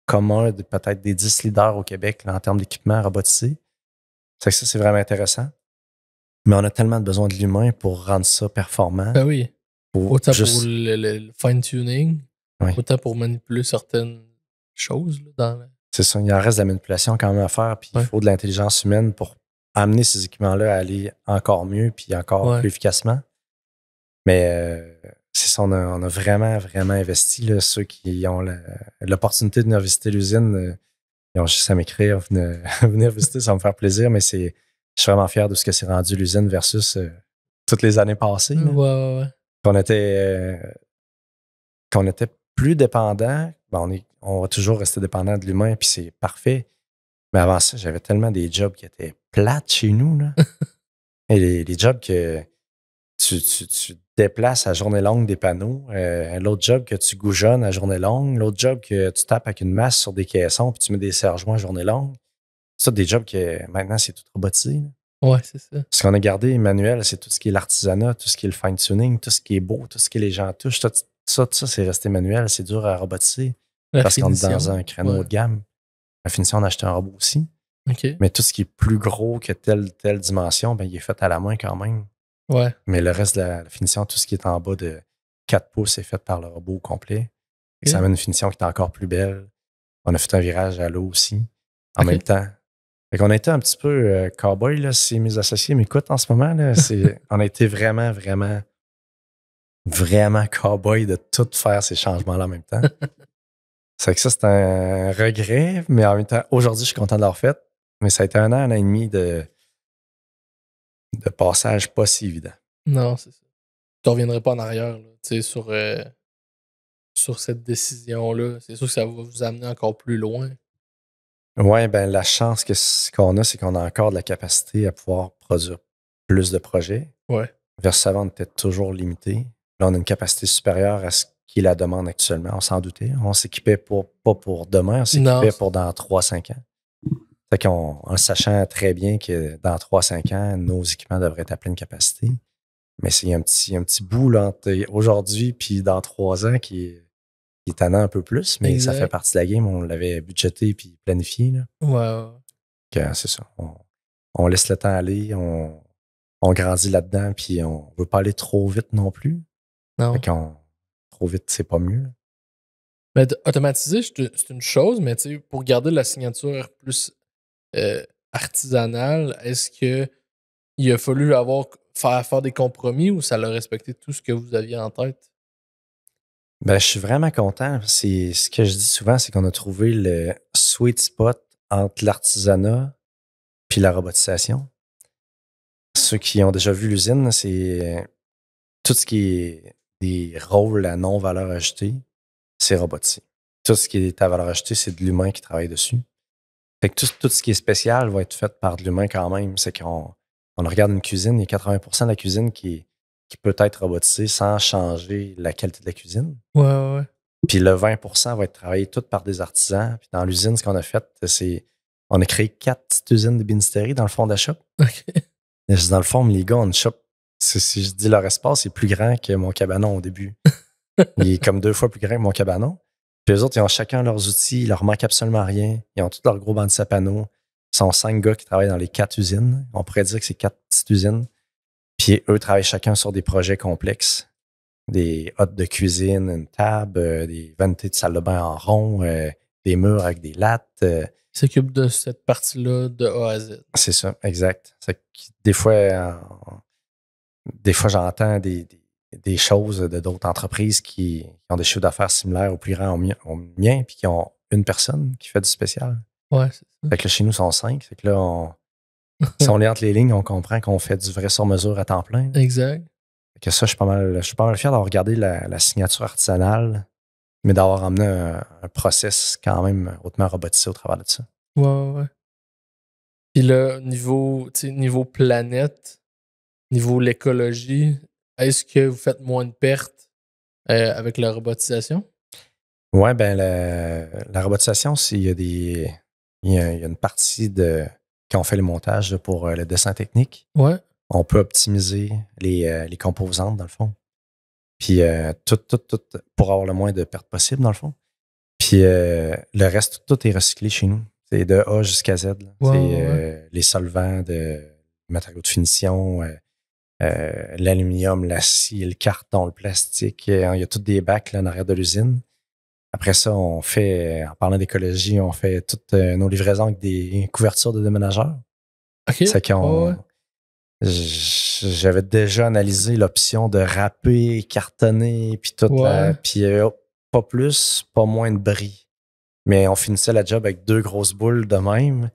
S3: comme un de peut-être des 10 leaders au Québec là, en termes d'équipement robotisé. C'est que ça, c'est vraiment intéressant. Mais on a tellement besoin de l'humain pour rendre ça performant.
S2: Ben oui. Autant
S3: juste...
S2: pour le fine-tuning,
S3: oui.
S2: autant pour manipuler certaines choses. Là, dans
S3: C'est ça, il en reste de la manipulation quand même à faire, puis il faut de l'intelligence humaine pour amener ces équipements-là à aller encore mieux puis encore plus efficacement. Mais c'est ça, on a vraiment, vraiment investi. Là, ceux qui ont l'opportunité de venir visiter l'usine, ils ont juste à m'écrire, venir visiter, ça va me faire plaisir, mais je suis vraiment fier de ce que c'est rendu l'usine versus toutes les années passées.
S2: Ouais.
S3: Qu'on était plus dépendant, on va toujours rester dépendant de l'humain, puis c'est parfait. Mais avant ça, j'avais tellement des jobs qui étaient plates chez nous. Là. Et les jobs que tu déplaces à journée longue des panneaux, l'autre job que tu goujonnes à journée longue, l'autre job que tu tapes avec une masse sur des caissons puis tu mets des serre-joints à journée longue. C'est des jobs que maintenant, c'est tout robotisé. Là.
S2: Ouais, c'est ça.
S3: Ce qu'on a gardé manuel, c'est tout ce qui est l'artisanat, tout ce qui est le fine-tuning, tout ce qui est beau, tout ce que les gens touchent. Tout ça, c'est resté manuel. C'est dur à robotiser parce qu'on est dans un créneau haut de gamme. La finition, on a acheté un robot aussi.
S2: Okay.
S3: Mais tout ce qui est plus gros que telle dimension, il est fait à la main quand même.
S2: Ouais.
S3: Mais le reste de la finition, tout ce qui est en bas de 4 pouces est fait par le robot au complet. Et ça amène une finition qui est encore plus belle. On a fait un virage à l'eau aussi, en même temps. Fait qu'on a été un petit peu cow-boy, là, si mes associés m'écoutent en ce moment. Là, on a été vraiment, vraiment, vraiment cow-boy de tout faire ces changements-là en même temps. C'est que ça, c'est un regret, mais en même temps, aujourd'hui, je suis content de l'avoir fait. Mais ça a été un an et demi de passage pas si évident.
S2: Non, c'est ça. Tu ne reviendrais pas en arrière là, sur cette décision-là. C'est sûr que ça va vous amener encore plus loin.
S3: Oui, la chance qu'on a, c'est qu'on a encore de la capacité à pouvoir produire plus de projets.
S2: Ouais.
S3: Versus avant, on était toujours limité. Là, on a une capacité supérieure à ce qui est la demande actuellement. On s'en doutait. On s'équipait pas pour demain, on s'équipait pour dans 3-5 ans. Fait en sachant très bien que dans 3-5 ans, nos équipements devraient être à pleine capacité. Mais il y a un petit bout là, entre aujourd'hui puis dans 3 ans qui est tannant un peu plus, mais ça fait partie de la game. On l'avait budgété puis planifié. Là.
S2: Ouais.
S3: C'est ça. On laisse le temps aller, on grandit là-dedans, puis on veut pas aller trop vite non plus.
S2: Non.
S3: Trop vite, c'est pas mieux.
S2: Mais automatiser, c'est une chose, mais pour garder la signature plus artisanale, est-ce qu'il a fallu faire des compromis ou ça l'a respecté tout ce que vous aviez en tête?
S3: Je suis vraiment content. C'est ce que je dis souvent, c'est qu'on a trouvé le sweet spot entre l'artisanat puis la robotisation. Ceux qui ont déjà vu l'usine, c'est tout ce qui est des rôles à non-valeur ajoutée, c'est robotisé. Tout ce qui est à valeur ajoutée, c'est de l'humain qui travaille dessus. Fait que tout ce qui est spécial va être fait par de l'humain quand même. C'est qu'on regarde une cuisine, il y a 80% de la cuisine qui peut être robotisée sans changer la qualité de la cuisine.
S2: Ouais.
S3: Puis le 20% va être travaillé tout par des artisans. Puis dans l'usine, ce qu'on a fait, c'est on a créé 4 petites usines de bénisterie dans le fond de la shop.
S2: OK.
S3: Dans le fond, les gars, on shop. Si je dis leur espace, c'est plus grand que mon cabanon au début. Il est comme 2 fois plus grand que mon cabanon. Puis les autres, ils ont chacun leurs outils, il leur manque absolument rien. Ils ont tous leurs gros bandits à panneaux. Ils sont 5 gars qui travaillent dans les 4 usines. On pourrait dire que c'est 4 petites usines. Puis eux travaillent chacun sur des projets complexes. Des hottes de cuisine, une table, des vanités de salle de bain en rond, des murs avec des lattes.
S2: Il s'occupe de cette partie-là de A à Z.
S3: C'est ça, exact. C'est que des fois, j'entends des choses de d'autres entreprises qui ont des chiffres d'affaires similaires ou plus grands au mien, puis qui ont une personne qui fait du spécial.
S2: Ouais, c'est ça.
S3: Fait que là, chez nous, ils sont 5. Fait que là, si on lit entre les lignes, on comprend qu'on fait du vrai sur-mesure à temps plein.
S2: Exact.
S3: Fait que ça, je suis pas mal fier d'avoir regardé la signature artisanale, mais d'avoir emmené un process quand même hautement robotisé au travers de ça.
S2: Ouais. Puis là, niveau planète, niveau l'écologie, est-ce que vous faites moins de pertes avec la robotisation?
S3: Ouais, ben la robotisation, il y a une partie quand on fait le montage pour le dessin technique,
S2: Ouais.
S3: on peut optimiser les composantes, dans le fond. Puis tout pour avoir le moins de pertes possible, dans le fond. Puis le reste, tout est recyclé chez nous. C'est de A jusqu'à Z.
S2: Ouais.
S3: Les solvants de matériaux de finition, l'aluminium, l'acier, le carton, le plastique. Il y a tous des bacs là, en arrière de l'usine. Après ça, on fait, en parlant d'écologie, on fait toutes nos livraisons avec des couvertures de déménageurs.
S2: OK.
S3: C'est j'avais déjà analysé l'option de râper, cartonner, puis tout.
S2: Ouais.
S3: Puis pas plus, pas moins de bris. Mais on finissait la job avec 2 grosses boules de même,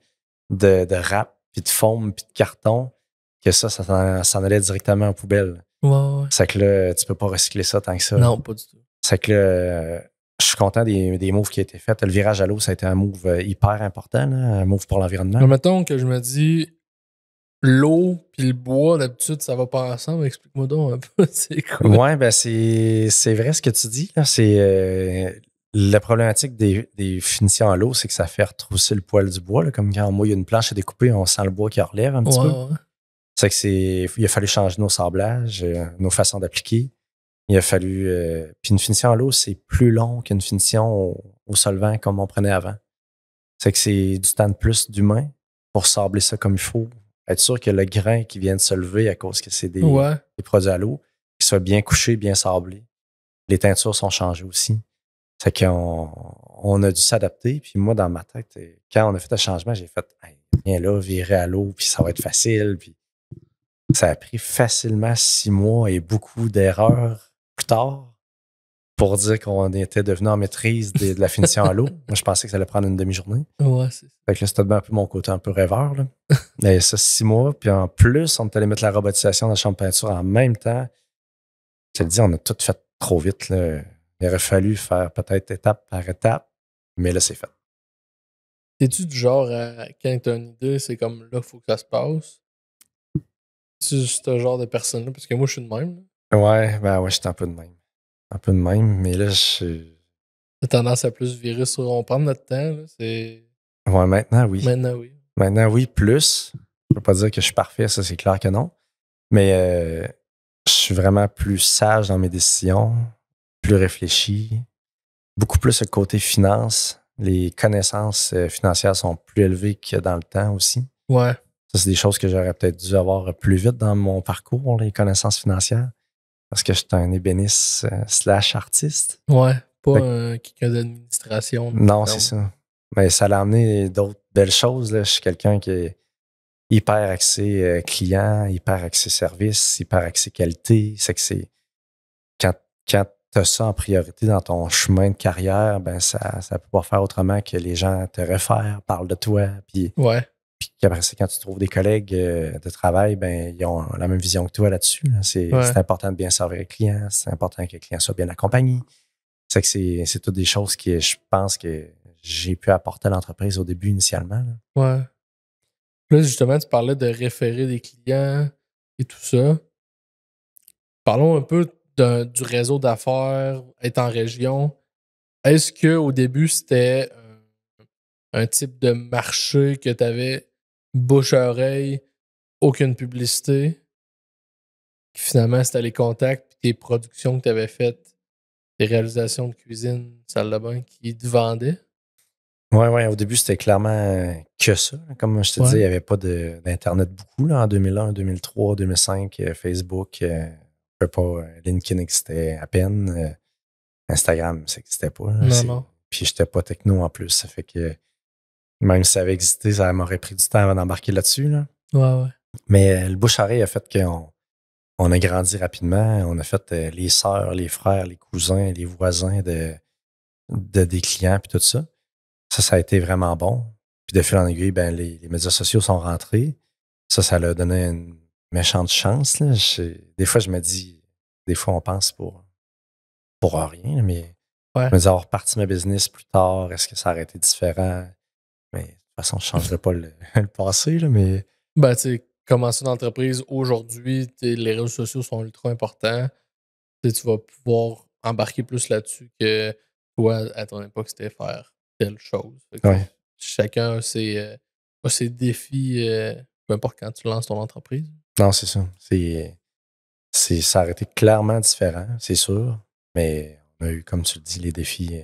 S3: de râpe, puis de foam, puis de carton, que ça s'en allait directement en poubelle.
S2: Ouais.
S3: C'est que là, tu peux pas recycler ça tant que ça.
S2: Non, pas du tout.
S3: C'est que là, je suis content des moves qui ont été faits. Le virage à l'eau, ça a été un move hyper important, là, un move pour l'environnement.
S2: Mais mettons que je me dis, l'eau puis le bois, d'habitude, ça va pas ensemble. Explique-moi donc un peu, c'est quoi?
S3: Ouais, ben c'est vrai ce que tu dis. Là. C'est la problématique des finitions à l'eau, c'est que ça fait retrousser le poil du bois. Là, comme quand on mouille une planche à découper, on sent le bois qui relève un petit peu.
S2: Ouais.
S3: C'est que il a fallu changer nos sablages, nos façons d'appliquer. Il a fallu. Puis une finition à l'eau, c'est plus long qu'une finition au solvant comme on prenait avant. C'est que c'est du temps de plus d'humain pour sabler ça comme il faut. Être sûr que le grain qui vient de se lever à cause que c'est des produits à l'eau, qu'il soit bien couché, bien sablé. Les teintures sont changées aussi. C'est qu'on a dû s'adapter. Puis moi, dans ma tête, quand on a fait le changement, j'ai fait hey, viens là, virer à l'eau, puis ça va être facile. Puis ça a pris facilement 6 mois et beaucoup d'erreurs plus tard pour dire qu'on était devenu en maîtrise de la finition à l'eau. Moi, je pensais que ça allait prendre une demi-journée.
S2: Ouais, c'est ça.
S3: Fait que là, c'était un peu mon côté un peu rêveur. Là. Mais ça, 6 mois. Puis en plus, on est allé mettre la robotisation dans la chambre de peinture en même temps. Je te le dis, on a tout fait trop vite. Là. Il aurait fallu faire peut-être étape par étape. Mais là, c'est fait.
S2: T'es-tu du genre, quand t'as une idée, c'est comme là, il faut que ça se passe? Tu ce genre de personne-là? Parce que moi, je suis de même. Là.
S3: Ouais, j'étais un peu de même. Un peu de même, mais là,
S2: T'as tendance à plus virer sur on prend notre temps. Là. C'est...
S3: Ouais, maintenant, oui. Maintenant, oui, plus. Je peux pas dire que je suis parfait, ça, c'est clair que non. Mais je suis vraiment plus sage dans mes décisions, plus réfléchi, beaucoup plus le côté finance. Les connaissances financières sont plus élevées que dans le temps aussi.
S2: Ouais.
S3: Ça, c'est des choses que j'aurais peut-être dû avoir plus vite dans mon parcours, les connaissances financières. Parce que j'étais un ébéniste / artiste.
S2: Ouais, pas quelqu'un d'administration.
S3: Non, c'est ça. Mais ça l'a amené d'autres belles choses. Là. Je suis quelqu'un qui est hyper axé client, hyper axé service, hyper axé qualité. C'est que c'est quand tu as ça en priorité dans ton chemin de carrière, ben ça peut pas faire autrement que les gens te réfèrent, parlent de toi. Puis après ça, quand tu trouves des collègues de travail, ben ils ont la même vision que toi là-dessus. Là. C'est important de bien servir les clients, c'est important que les clients soient bien accompagnés. C'est que c'est toutes des choses que je pense que j'ai pu apporter à l'entreprise au début initialement. Là.
S2: Ouais. Là, justement, tu parlais de référer des clients et tout ça. Parlons un peu du réseau d'affaires, être en région. Est-ce qu'au début, c'était un type de marché que tu avais bouche à oreille, aucune publicité? Finalement, c'était les contacts et tes productions que tu avais faites, tes réalisations de cuisine, salle de bain qui te vendaient?
S3: Ouais, au début, c'était clairement que ça. Comme je te disais, il n'y avait pas d'Internet beaucoup là, en 2001, 2003, 2005. Facebook, LinkedIn existait à peine. Instagram, ça n'existait pas. Là.
S2: Non.
S3: Puis j'étais pas techno en plus. Ça fait que même si ça avait existé, ça m'aurait pris du temps avant d'embarquer là-dessus. Là.
S2: Ouais.
S3: Mais le bouche-oreille a fait qu'on a grandi rapidement. On a fait les sœurs, les frères, les cousins, les voisins des clients, puis tout ça. Ça a été vraiment bon. Puis de fil en aiguille, ben, les médias sociaux sont rentrés. Ça leur donné une méchante chance. Là. Des fois, je me dis, des fois, on pense pour rien, mais
S2: Ouais.
S3: je me dis, avoir parti ma business plus tard, est-ce que ça aurait été différent? Mais de toute façon, je ne changerais pas le passé, là, mais.
S2: Ben, tu sais, commencer une entreprise aujourd'hui, les réseaux sociaux sont ultra importants. Tu vas pouvoir embarquer plus là-dessus que toi, à ton époque, c'était faire telle chose. Fait que
S3: Ouais.
S2: chacun a ses défis, peu importe quand tu lances ton entreprise.
S3: Non, c'est ça. Ça aurait été clairement différent, c'est sûr. Mais on a eu, comme tu le dis, les défis.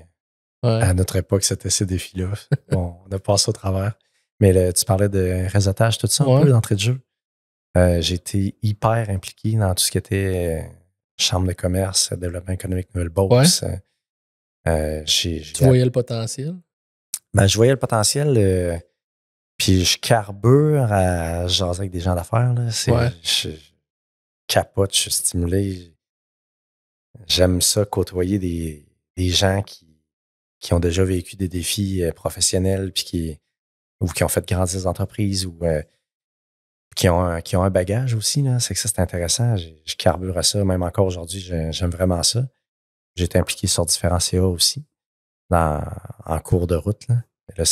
S2: Ouais.
S3: À notre époque, c'était ces défis-là. On a passé au travers. Mais tu parlais de réseautage, tout ça, un peu d'entrée de jeu. J'ai été hyper impliqué dans tout ce qui était chambre de commerce, développement économique Nouvelle-Beauce.
S2: Tu voyais le potentiel?
S3: Ben, je voyais le potentiel, puis je carbure à jaser avec des gens d'affaires. Là. Je capote, je suis stimulé. J'aime ça, côtoyer des gens qui ont déjà vécu des défis professionnels, puis ou qui ont fait grandir des entreprises, ou qui ont un bagage aussi. Là. C'est que ça, c'est intéressant. Je carbure à ça. Même encore aujourd'hui, j'aime vraiment ça. J'ai été impliqué sur différents CA aussi, en cours de route. Là, et là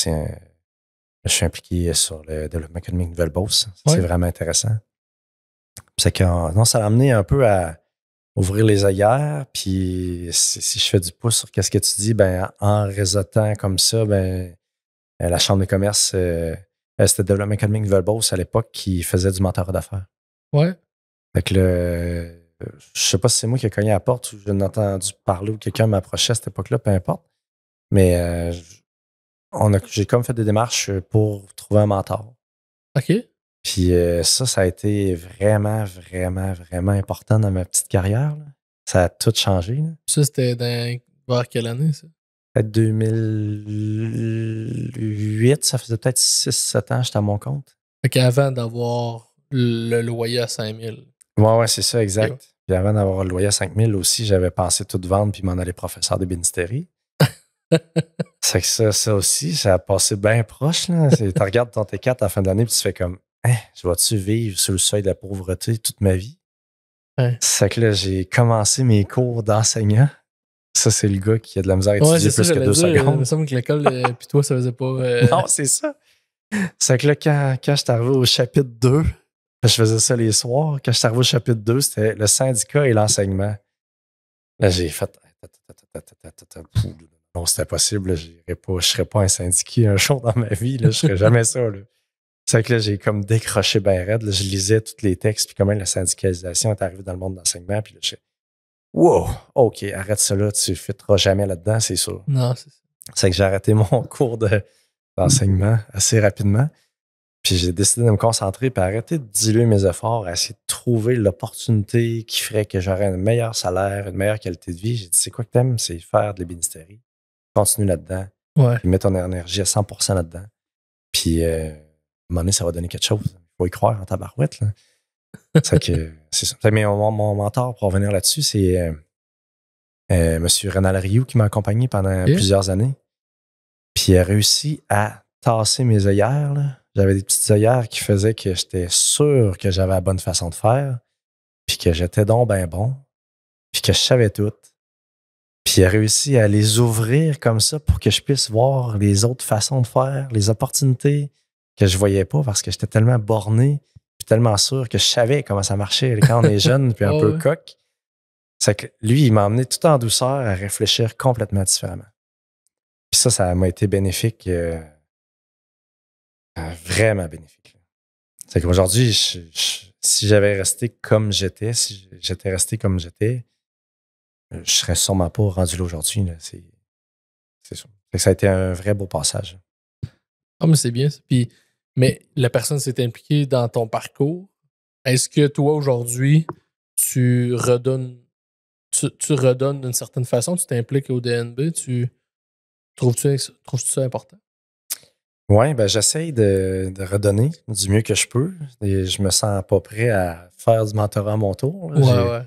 S3: je suis impliqué sur le développement économique Nouvelle-Beauce. C'est vraiment intéressant. C'est que non, ça m'a amené un peu à ouvrir les œillères. Puis si je fais du pouce sur qu'est-ce que tu dis, ben en réseautant comme ça, ben la Chambre de commerce, c'était Développement économique Nouvelle-Beauce à l'époque qui faisait du mentorat d'affaires.
S2: Ouais.
S3: Fait que je sais pas si c'est moi qui ai cogné à la porte ou j'ai entendu parler ou quelqu'un m'approchait à cette époque-là, peu importe. Mais j'ai comme fait des démarches pour trouver un mentor.
S2: OK.
S3: Puis ça a été vraiment, vraiment, vraiment important dans ma petite carrière. Là. Ça a tout changé. Là.
S2: Ça, c'était vers quelle année, ça?
S3: Peut-être 2008, ça faisait peut-être 6-7 ans que j'étais à mon compte.
S2: Fait qu'avant d'avoir le loyer à 5000.
S3: Ouais, c'est ça, exact.
S2: Okay.
S3: Puis avant d'avoir le loyer à 5000 aussi, j'avais pensé tout vendre puis m'en aller professeur d'ébénisterie. C'est que ça aussi, ça a passé bien proche. Tu regardes ton T4 à la fin de l'année puis tu fais comme, je vais-tu vivre sur le seuil de la pauvreté toute ma vie?
S2: Ouais.
S3: C'est que là, j'ai commencé mes cours d'enseignant. Ça, c'est le gars qui a de la misère à étudier plus que 2 secondes.
S2: Il me semble que l'école, puis toi, ça faisait pas.
S3: Non, c'est ça. C'est que là, quand je suis arrivé au chapitre 2, je faisais ça les soirs. Quand je suis arrivé au chapitre 2, c'était le syndicat et l'enseignement. Là, j'ai fait. Non, c'était possible. Je ne serais pas un syndiqué un jour dans ma vie. Là, je ne serais jamais ça. Là. C'est que là, j'ai comme décroché bien raide. Là, je lisais tous les textes, puis comment la syndicalisation est arrivée dans le monde de l'enseignement. Puis là, je wow, OK, arrête ça là, tu ne fitteras jamais là-dedans, c'est sûr.
S2: Non, c'est ça.
S3: C'est que j'ai arrêté mon cours d'enseignement assez rapidement. Puis j'ai décidé de me concentrer et arrêter de diluer mes efforts à essayer de trouver l'opportunité qui ferait que j'aurais un meilleur salaire, une meilleure qualité de vie. J'ai dit, c'est quoi que t'aimes? C'est faire de l'ébénisterie. Continue là-dedans.
S2: Ouais.
S3: Puis mets ton énergie à 100% là-dedans. Puis à un moment donné, ça va donner quelque chose. Il faut y croire en tabarouette. Là. C'est ça. Mais mon mentor, pour revenir là-dessus, c'est M. Rénal Rioux qui m'a accompagné pendant plusieurs années. Puis il a réussi à tasser mes œillères. Là. J'avais des petites œillères qui faisaient que j'étais sûr que j'avais la bonne façon de faire, puis que j'étais donc bien bon, puis que je savais tout. Puis il a réussi à les ouvrir comme ça pour que je puisse voir les autres façons de faire, les opportunités que je voyais pas parce que j'étais tellement borné, puis tellement sûr que je savais comment ça marchait quand on est jeune, puis un peu coq. C'est que lui, il m'a emmené tout en douceur à réfléchir complètement différemment. Puis ça m'a été bénéfique, vraiment bénéfique. C'est qu'aujourd'hui, si j'avais resté comme j'étais, si j'étais resté comme j'étais, je serais sûrement pas rendu là aujourd'hui. Là. C'est ça. Fait que ça a été un vrai beau passage.
S2: Ah, mais c'est bien. Mais la personne s'est impliquée dans ton parcours. Est-ce que toi, aujourd'hui, tu redonnes d'une certaine façon? Tu t'impliques au DNB? Trouves-tu ça important?
S3: Oui, ben j'essaye de redonner du mieux que je peux. Et je me sens pas prêt à faire du mentorat à mon tour. Là.
S2: Ouais.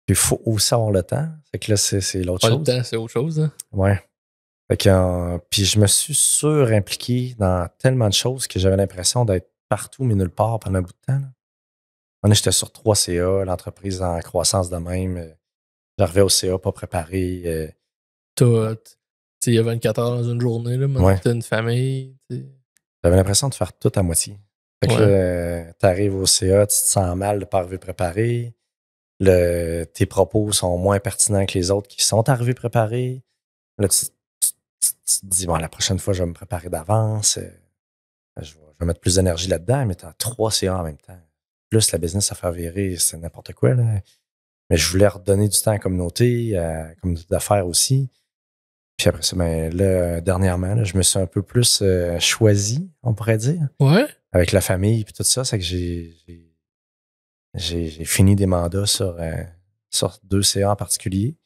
S3: Il faut aussi avoir le temps. Fait que là, c'est l'autre
S2: Pas
S3: chose.
S2: le temps, c'est autre chose. Hein?
S3: Ouais. Fait que, puis je me suis surimpliqué dans tellement de choses que j'avais l'impression d'être partout, mais nulle part pendant un bout de temps. Là. J'étais sur 3 CA, l'entreprise en croissance de même. J'arrivais au CA pas préparé.
S2: Il y a 24 heures dans une journée, là, maintenant
S3: Ouais.
S2: t'as une famille. T'sais.
S3: J'avais l'impression de faire tout à moitié. Fait que là, t'arrives au CA, tu te sens mal de ne pas arriver préparé. Tes propos sont moins pertinents que les autres qui sont arrivés préparés. Là, tu te dis, bon, la prochaine fois, je vais me préparer d'avance. Je vais mettre plus d'énergie là-dedans, mais tu as 3 CA en même temps. Plus la business à faire virer, c'est n'importe quoi. Là. Mais je voulais redonner du temps à la communauté, d'affaires aussi. Puis après ça, ben, là, dernièrement, là, je me suis un peu plus choisi, on pourrait dire.
S2: Ouais.
S3: Avec la famille et tout ça, c'est que j'ai fini des mandats sur 2 CA en particulier.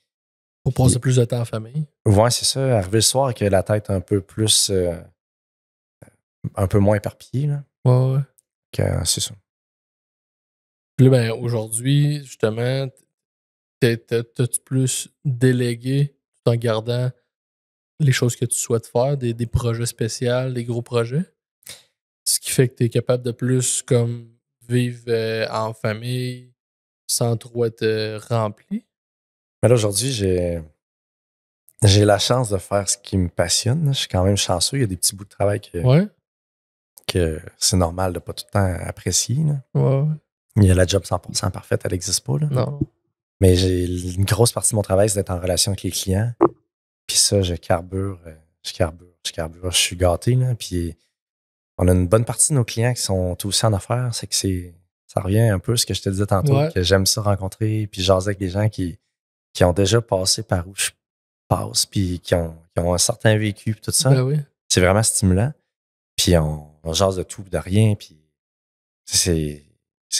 S2: Pour passer plus de temps en famille.
S3: Ouais, c'est ça. Arriver le soir avec la tête un peu plus, un peu moins éparpillée. Là.
S2: Ouais.
S3: C'est ça.
S2: Puis là, ben, aujourd'hui, justement, t'as-tu plus délégué tout en gardant les choses que tu souhaites faire, des projets spéciaux, des gros projets? Ce qui fait que tu es capable de plus comme vivre en famille sans trop être rempli.
S3: Mais là, aujourd'hui, j'ai la chance de faire ce qui me passionne. Là. Je suis quand même chanceux. Il y a des petits bouts de travail que c'est normal de pas tout le temps apprécier. Là.
S2: Ouais.
S3: Il y a la job 100% parfaite, elle n'existe pas. Là.
S2: Non.
S3: Mais j'ai une grosse partie de mon travail, c'est d'être en relation avec les clients. Puis ça, je carbure. Je suis gâté. Là. Puis on a une bonne partie de nos clients qui sont aussi en affaires. C'est que ça revient un peu à ce que je te disais tantôt, que j'aime ça rencontrer, puis jaser avec des gens qui ont déjà passé par où je passe, puis qui ont un certain vécu, puis tout ça.
S2: Ben oui.
S3: C'est vraiment stimulant. Puis on jase de tout, de rien, puis c'est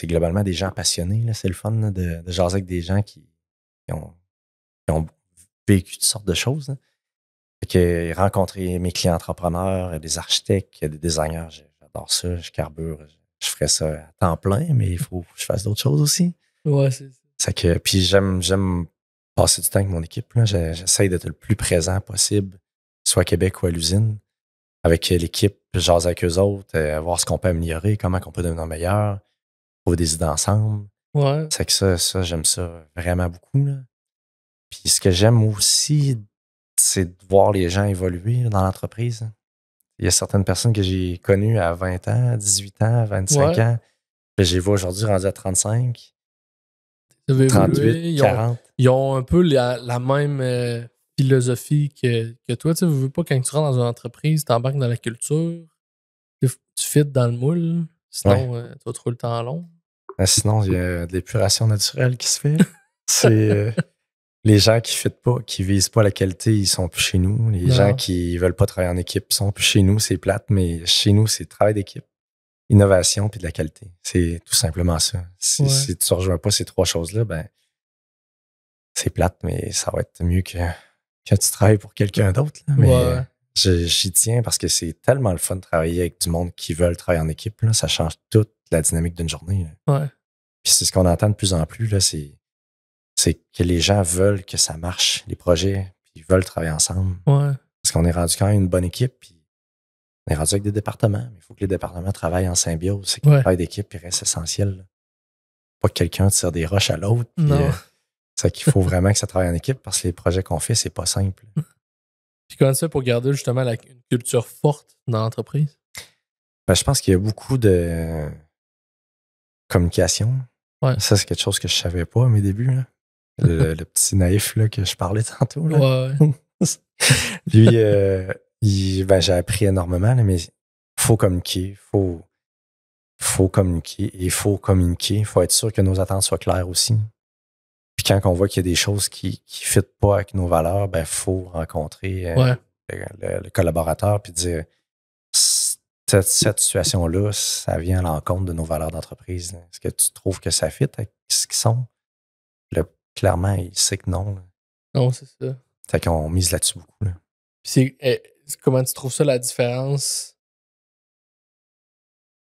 S3: globalement des gens passionnés. Là. C'est le fun là, de jaser avec des gens qui ont vécu toutes sortes de choses. Là. Fait que rencontrer mes clients entrepreneurs, des architectes, des designers, j'adore ça, je carbure. Je ferais ça à temps plein, mais il faut que je fasse d'autres choses aussi.
S2: Ouais, c'est ça.
S3: C'est que, puis j'aime passer du temps avec mon équipe. Là. J'essaie d'être le plus présent possible, soit à Québec ou à l'usine, avec l'équipe, jaser avec eux autres, voir ce qu'on peut améliorer, comment on peut devenir meilleur, trouver des idées ensemble.
S2: Ouais.
S3: C'est que ça, j'aime ça vraiment beaucoup. Là. Puis ce que j'aime aussi, c'est de voir les gens évoluer là, dans l'entreprise. Il y a certaines personnes que j'ai connues à 20 ans, 18 ans, 25 ans, que j'ai vu aujourd'hui rendu à 35, 38, 40.
S2: Ils ont un peu la même philosophie que toi. Tu veux pas, quand tu rentres dans une entreprise, tu embarques dans la culture, tu fites dans le moule, sinon tu vas trouver le temps long.
S3: Sinon, il y a de l'épuration naturelle qui se fait. C'est les gens qui ne fitent pas, qui ne visent pas la qualité, ils sont plus chez nous. Les gens qui ne veulent pas travailler en équipe sont plus chez nous. C'est plate, mais chez nous, c'est travail d'équipe, innovation puis de la qualité. C'est tout simplement ça. Si tu ne rejoins pas ces 3 choses-là, ben c'est plate, mais ça va être mieux que tu travailles pour quelqu'un d'autre. Là. Mais j'y tiens parce que c'est tellement le fun de travailler avec du monde qui veulent travailler en équipe. Là. Ça change toute la dynamique d'une journée.
S2: Ouais.
S3: Puis c'est ce qu'on entend de plus en plus, là, c'est que les gens veulent que ça marche, les projets, puis ils veulent travailler ensemble.
S2: Ouais.
S3: Parce qu'on est rendu quand même une bonne équipe, puis on est rendu avec des départements, mais il faut que les départements travaillent en symbiose. C'est que le travail d'équipe il reste essentiel. Là. Pas que quelqu'un tire des roches à l'autre.
S2: Non.
S3: C'est qu'il faut vraiment que ça travaille en équipe parce que les projets qu'on fait, c'est pas simple.
S2: Puis comment tu fais pour garder justement une culture forte dans l'entreprise?
S3: Ben, je pense qu'il y a beaucoup de communication.
S2: Ouais.
S3: Ça, c'est quelque chose que je savais pas à mes débuts. Là. Le petit naïf là, que je parlais tantôt. Là.
S2: Ouais.
S3: Lui, j'ai appris énormément, là, mais il faut communiquer. Faut communiquer. Et il faut communiquer. Il faut être sûr que nos attentes soient claires aussi. Puis quand on voit qu'il y a des choses qui ne fitent pas avec nos valeurs, ben faut rencontrer le collaborateur puis dire cette situation-là, ça vient à l'encontre de nos valeurs d'entreprise. Là. Est-ce que tu trouves que ça fit avec ce qu'ils sont? Là, clairement, il sait que non. Là.
S2: Non, c'est ça.
S3: Fait qu'on mise là-dessus beaucoup. Là.
S2: Comment tu trouves ça, la différence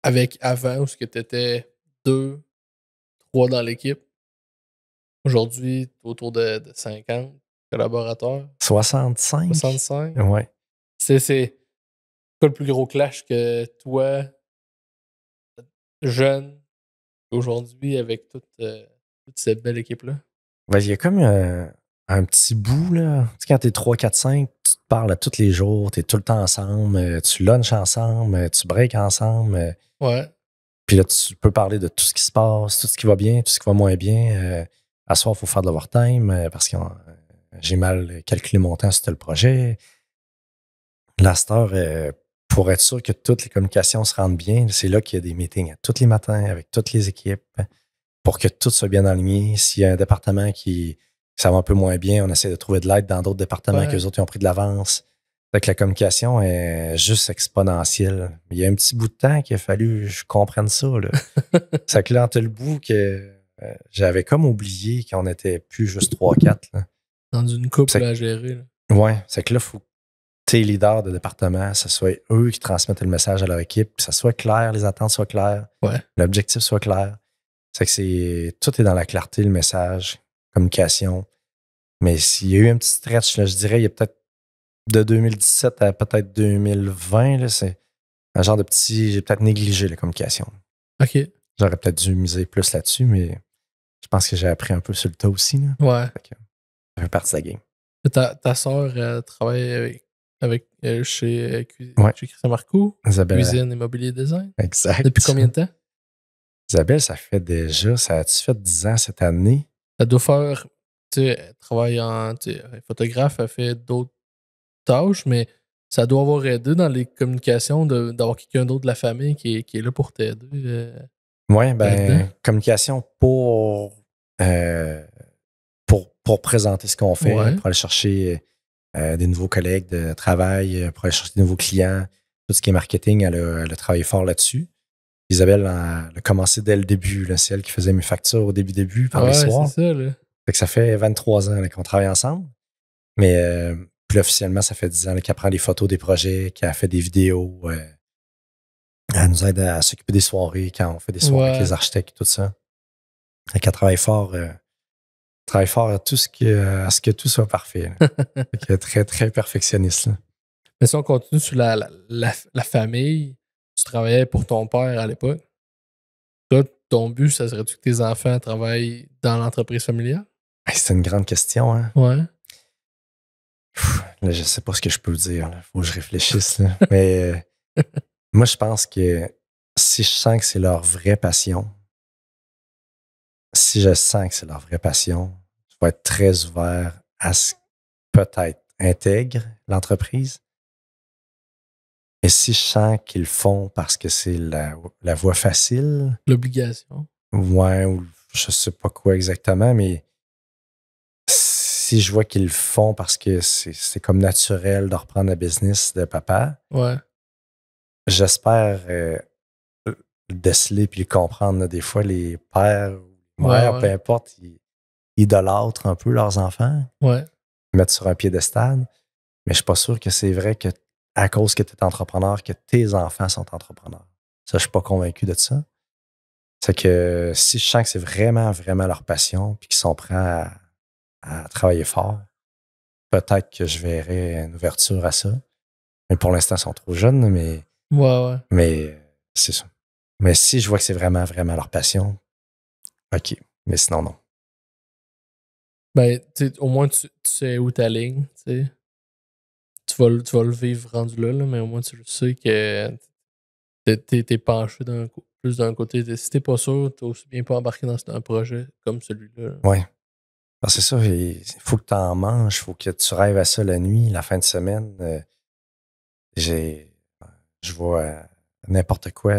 S2: avec avant, où tu étais 2, 3 dans l'équipe? Aujourd'hui, autour de 50 collaborateurs.
S3: 65?
S2: 65?
S3: Ouais.
S2: C'est quoi le plus gros clash que toi, jeune, aujourd'hui, avec toute cette belle équipe-là?
S3: Ben, il y a comme un petit bout, là. Tu sais, quand t'es 3, 4, 5, tu te parles à tous les jours, t'es tout le temps ensemble, tu lunches ensemble, tu breaks ensemble.
S2: Ouais.
S3: Puis là, tu peux parler de tout ce qui se passe, tout ce qui va bien, tout ce qui va moins bien. À soir, il faut faire de l'overtime parce que j'ai mal calculé mon temps sur le projet. La star, pour être sûr que toutes les communications se rendent bien, c'est là qu'il y a des meetings tous les matins avec toutes les équipes pour que tout soit bien aligné. S'il y a un département qui ça va un peu moins bien, on essaie de trouver de l'aide dans d'autres départements
S2: Ouais.
S3: que les autres ont pris de l'avance. Fait que la communication est juste exponentielle. Il y a un petit bout de temps qu'il a fallu que je comprenne ça. Là. Ça clante le bout que j'avais comme oublié qu'on était plus juste 3-4. Là.
S2: Dans une couple
S3: C'est-
S2: à gérer. Là.
S3: Ouais, c'est que là, il faut que tes leaders de département, ce soit eux qui transmettent le message à leur équipe, que ça soit clair, les attentes soient claires,
S2: Ouais.
S3: l'objectif soit clair. C'est que tout est dans la clarté, le message, communication. Mais s'il y a eu un petit stretch, là, je dirais, il y a peut-être de 2017 à peut-être 2020, là, c'est un genre de petit. J'ai peut-être négligé la communication.
S2: OK.
S3: J'aurais peut-être dû miser plus là-dessus, mais je pense que j'ai appris un peu sur le tas aussi. Là.
S2: Ouais.
S3: Fait que ça fait partie de la game.
S2: Ta soeur travaille chez
S3: Ouais.
S2: Christian Marcoux,
S3: Isabelle,
S2: cuisine, immobilier, design.
S3: exact.
S2: Depuis combien de temps?
S3: Isabelle, ça fait déjà, ça a-tu fait 10 ans cette année?
S2: Ça doit faire, tu sais, elle travaille elle est photographe, elle fait d'autres tâches, mais ça doit avoir aidé dans les communications d'avoir quelqu'un d'autre de la famille qui est là pour t'aider.
S3: Oui,
S2: là-dedans.
S3: communication pour présenter ce qu'on fait,
S2: Ouais.
S3: pour aller chercher des nouveaux collègues de travail, pour aller chercher des nouveaux clients, tout ce qui est marketing, elle a travaillé fort là-dessus. Isabelle a commencé dès le début. Là. C'est elle qui faisait mes factures au début, par les soirs.
S2: C'est ça, là.
S3: Fait que ça fait 23 ans là, qu'on travaille ensemble. Mais plus officiellement, ça fait 10 ans là, qu'elle prend des photos des projets, qu'elle fait des vidéos. Elle nous aide à s'occuper des soirées quand on fait des soirées avec les architectes et tout ça. Fait qu'elle travaille fort à tout ce que tout soit parfait. Fait qu'elle est très, très perfectionniste. Là.
S2: Mais si on continue sur la famille, tu travaillais pour ton père à l'époque. Toi, ton but, ça serait-tu que tes enfants travaillent dans l'entreprise familiale?
S3: Hey, c'est une grande question. Hein?
S2: Ouais.
S3: Là, je sais pas ce que je peux dire. Il faut que je réfléchisse. Là. Mais moi, je pense que si je sens que c'est leur vraie passion, je vais être très ouvert à ce peut-être intègre l'entreprise. Et si je sens qu'ils le font parce que c'est la voie facile,
S2: L'obligation.
S3: ouais, ou je sais pas quoi exactement, mais si je vois qu'ils le font parce que c'est comme naturel de reprendre le business de papa,
S2: Ouais.
S3: j'espère le déceler puis le comprendre. Là. Des fois, les pères ou mères, peu importe, ils idolâtrent un peu leurs enfants,
S2: Ouais.
S3: ils mettent sur un piédestal, mais je suis pas sûr que c'est vrai que à cause que tu es entrepreneur, que tes enfants sont entrepreneurs. Ça, je suis pas convaincu de ça. C'est que si je sens que c'est vraiment, vraiment leur passion puis qu'ils sont prêts à travailler fort, peut-être que je verrai une ouverture à ça. Mais pour l'instant, ils sont trop jeunes, mais c'est ça. Mais si je vois que c'est vraiment, vraiment leur passion, OK. Mais sinon, non.
S2: Ben, au moins, tu sais où ta ligne, tu sais. Tu vas le vivre rendu là, mais au moins, tu le sais que t'es penché plus d'un côté. Si t'es pas sûr, t'as aussi bien pas embarqué dans un projet comme celui-là.
S3: Oui. C'est ça. Il faut que tu en manges. Il faut que tu rêves à ça la nuit, la fin de semaine. Je vois n'importe quoi.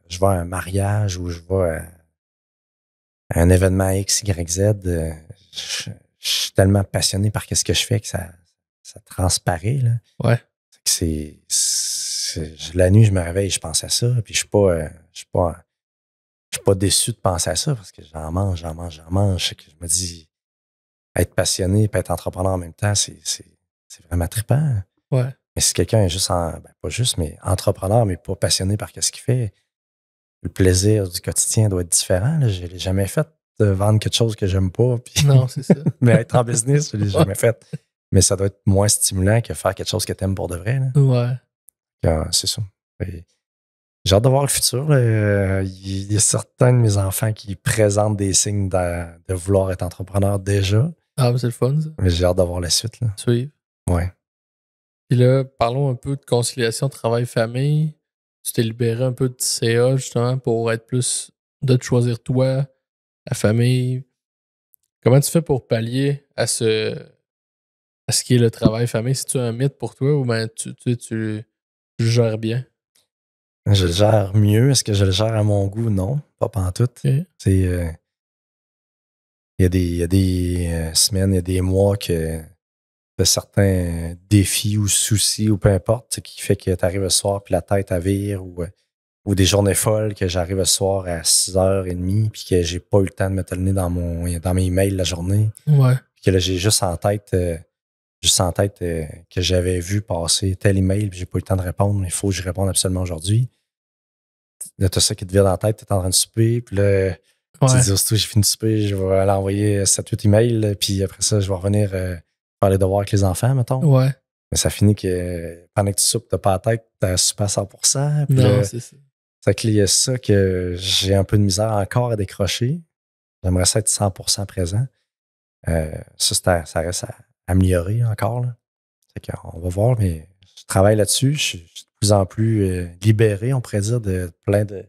S3: Je vois un mariage ou je vois un événement X, Y, Z. Je suis tellement passionné par ce que je fais que ça transparaît. Là.
S2: Ouais.
S3: La nuit, je me réveille, je pense à ça. Puis je suis pas déçu de penser à ça parce que j'en mange. Je me dis, être passionné et être entrepreneur en même temps, c'est vraiment trippant.
S2: Ouais.
S3: Mais si quelqu'un est juste, pas juste, mais entrepreneur, mais pas passionné par ce qu'il fait, le plaisir du quotidien doit être différent. Là. Je l'ai jamais fait de vendre quelque chose que j'aime pas. Puis
S2: Non, c'est ça.
S3: mais être en business, je l'ai jamais fait. Mais ça doit être moins stimulant que faire quelque chose que tu aimes pour de vrai. Là.
S2: Ouais.
S3: C'est ça. Et j'ai hâte de voir le futur. Là. Il y a certains de mes enfants qui présentent des signes de vouloir être entrepreneur déjà.
S2: Ah, mais c'est le fun, ça.
S3: Mais j'ai hâte de voir la suite. Là.
S2: Suivre.
S3: Ouais.
S2: Puis là, parlons un peu de conciliation travail-famille. Tu t'es libéré un peu de CA, justement, pour être plus de te choisir toi, la famille. Comment tu fais pour pallier à ce qui est le travail-famille? C'est-tu un mythe pour toi ou ben tu le gères bien?
S3: Je le gère mieux. Est-ce que je le gère à mon goût? Non, pas pantoute.
S2: Okay.
S3: C'est... il y a des semaines, il y a des mois que de certains défis ou soucis ou peu importe, qui fait que tu arrives le soir puis la tête à vire ou des journées folles que j'arrive le soir à 6h30 puis que j'ai pas eu le temps de mettre le nez dans mes emails la journée.
S2: Ouais.
S3: Puis que là, j'ai juste en tête que j'avais vu passer tel email puis j'ai pas eu le temps de répondre. Il faut que je réponde absolument aujourd'hui. Là, t'as ça qui te vient dans la tête, t'es en train de souper, puis là, tu te dis aussitôt j'ai fini de souper, je vais aller envoyer 7-8 emails, puis après ça, je vais revenir faire les devoirs avec les enfants, mettons.
S2: Ouais.
S3: Mais ça finit que pendant que tu soupes, t'as pas la tête, t'as soupé à 100%. Puis
S2: non,
S3: là,
S2: c'est ça.
S3: Ça fait qu'il y a ça que j'ai un peu de misère encore à décrocher. J'aimerais ça être 100% présent. Ça reste à améliorer encore. Là. Fait qu'on va voir, mais je travaille là-dessus. Je suis de plus en plus libéré, on pourrait dire, de plein de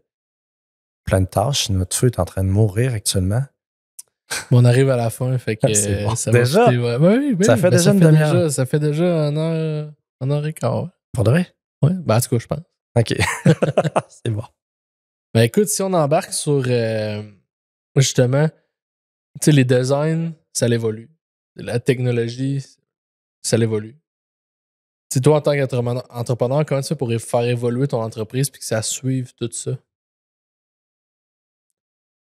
S3: tâches. Notre feu est en train de mourir actuellement.
S2: On arrive à la fin, fait que
S3: bon.
S2: ça
S3: Déjà?
S2: va coûter, oui,
S3: Ça fait déjà une demi-heure.
S2: Ça fait déjà 1 heure et quart.
S3: Pour de vrai?
S2: Oui, ben en tout cas, je pense.
S3: OK. C'est bon.
S2: Ben écoute, si on embarque sur justement, tu sais, les designs, ça l'évolue. La technologie, ça l'évolue. Tu sais, toi, en tant qu'entrepreneur, comment tu fais pour faire évoluer ton entreprise puis que ça suive tout ça?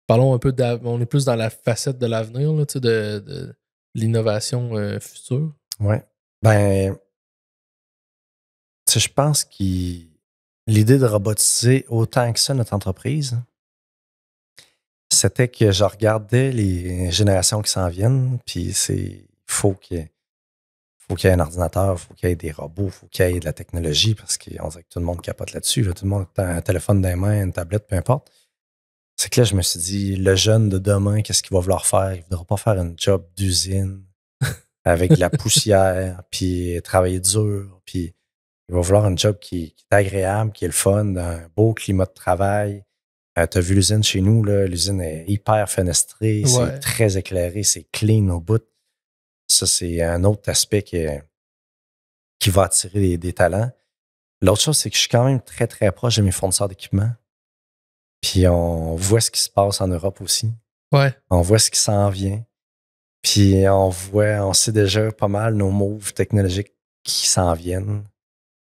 S2: Parlons un peu on est plus dans la facette de l'avenir, là, tu sais, de l'innovation future.
S3: Oui. Ben, tu sais, je pense que l'idée de robotiser autant que ça notre entreprise, c'était que je regardais les générations qui s'en viennent, puis il faut qu'il y ait un ordinateur, il faut qu'il y ait des robots, il faut qu'il y ait de la technologie, parce qu'on dirait que tout le monde capote là-dessus. Là. Tout le monde a un téléphone dans les mains, une tablette, peu importe. C'est que là, je me suis dit, le jeune de demain, qu'est-ce qu'il va vouloir faire? Il ne voudra pas faire un job d'usine avec de la poussière, puis travailler dur, puis il va vouloir un job qui est agréable, qui est le fun, un beau climat de travail. Tu as vu l'usine chez nous, là, l'usine est hyper fenestrée, c'est très éclairé, c'est clean au bout. Ça, c'est un autre aspect qui va attirer des talents. L'autre chose, c'est que je suis quand même très, très proche de mes fournisseurs d'équipement. Puis on voit ce qui se passe en Europe aussi.
S2: Ouais.
S3: On voit ce qui s'en vient. Puis on sait déjà pas mal nos moves technologiques qui s'en viennent.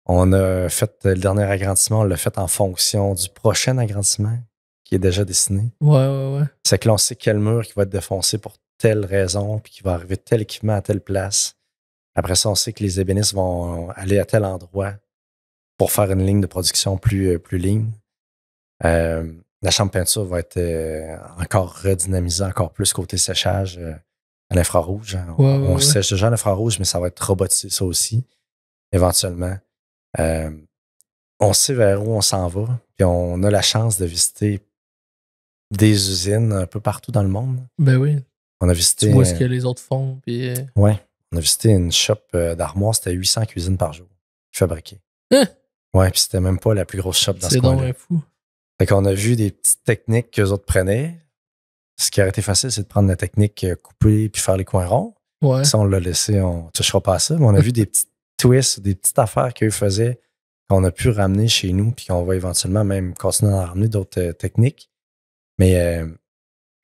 S3: On a fait le dernier agrandissement, on l'a fait en fonction du prochain agrandissement qui est déjà dessiné.
S2: Ouais.
S3: C'est que là, on sait quel mur qui va être défoncé pour telle raison, puis qu'il va arriver tel équipement à telle place. Après ça, on sait que les ébénistes vont aller à tel endroit pour faire une ligne de production plus ligne. La chambre peinture va être encore redynamisée encore plus côté séchage à l'infrarouge. On sèche déjà à l'infrarouge, mais ça va être robotisé ça aussi, éventuellement. On sait vers où on s'en va, puis on a la chance de visiter des usines un peu partout dans le monde.
S2: Ben oui.
S3: On a visité.
S2: Tu vois ce que les autres font. Puis
S3: Oui. On a visité une shop d'armoires, c'était 800 cuisines par jour qui fabriquaient. Ouais, puis c'était même pas la plus grosse shop dans ce coin-là.
S2: C'est donc fou.
S3: Fait qu'on a vu des petites techniques qu'eux autres prenaient. Ce qui aurait été facile, c'est de prendre la technique couper puis faire les coins ronds.
S2: Ouais.
S3: Ça, on l'a laissé, on touchera pas à ça. Mais on a vu des petits twists, des petites affaires qu'eux faisaient qu'on a pu ramener chez nous puis qu'on va éventuellement même continuer à en ramener d'autres techniques. Mais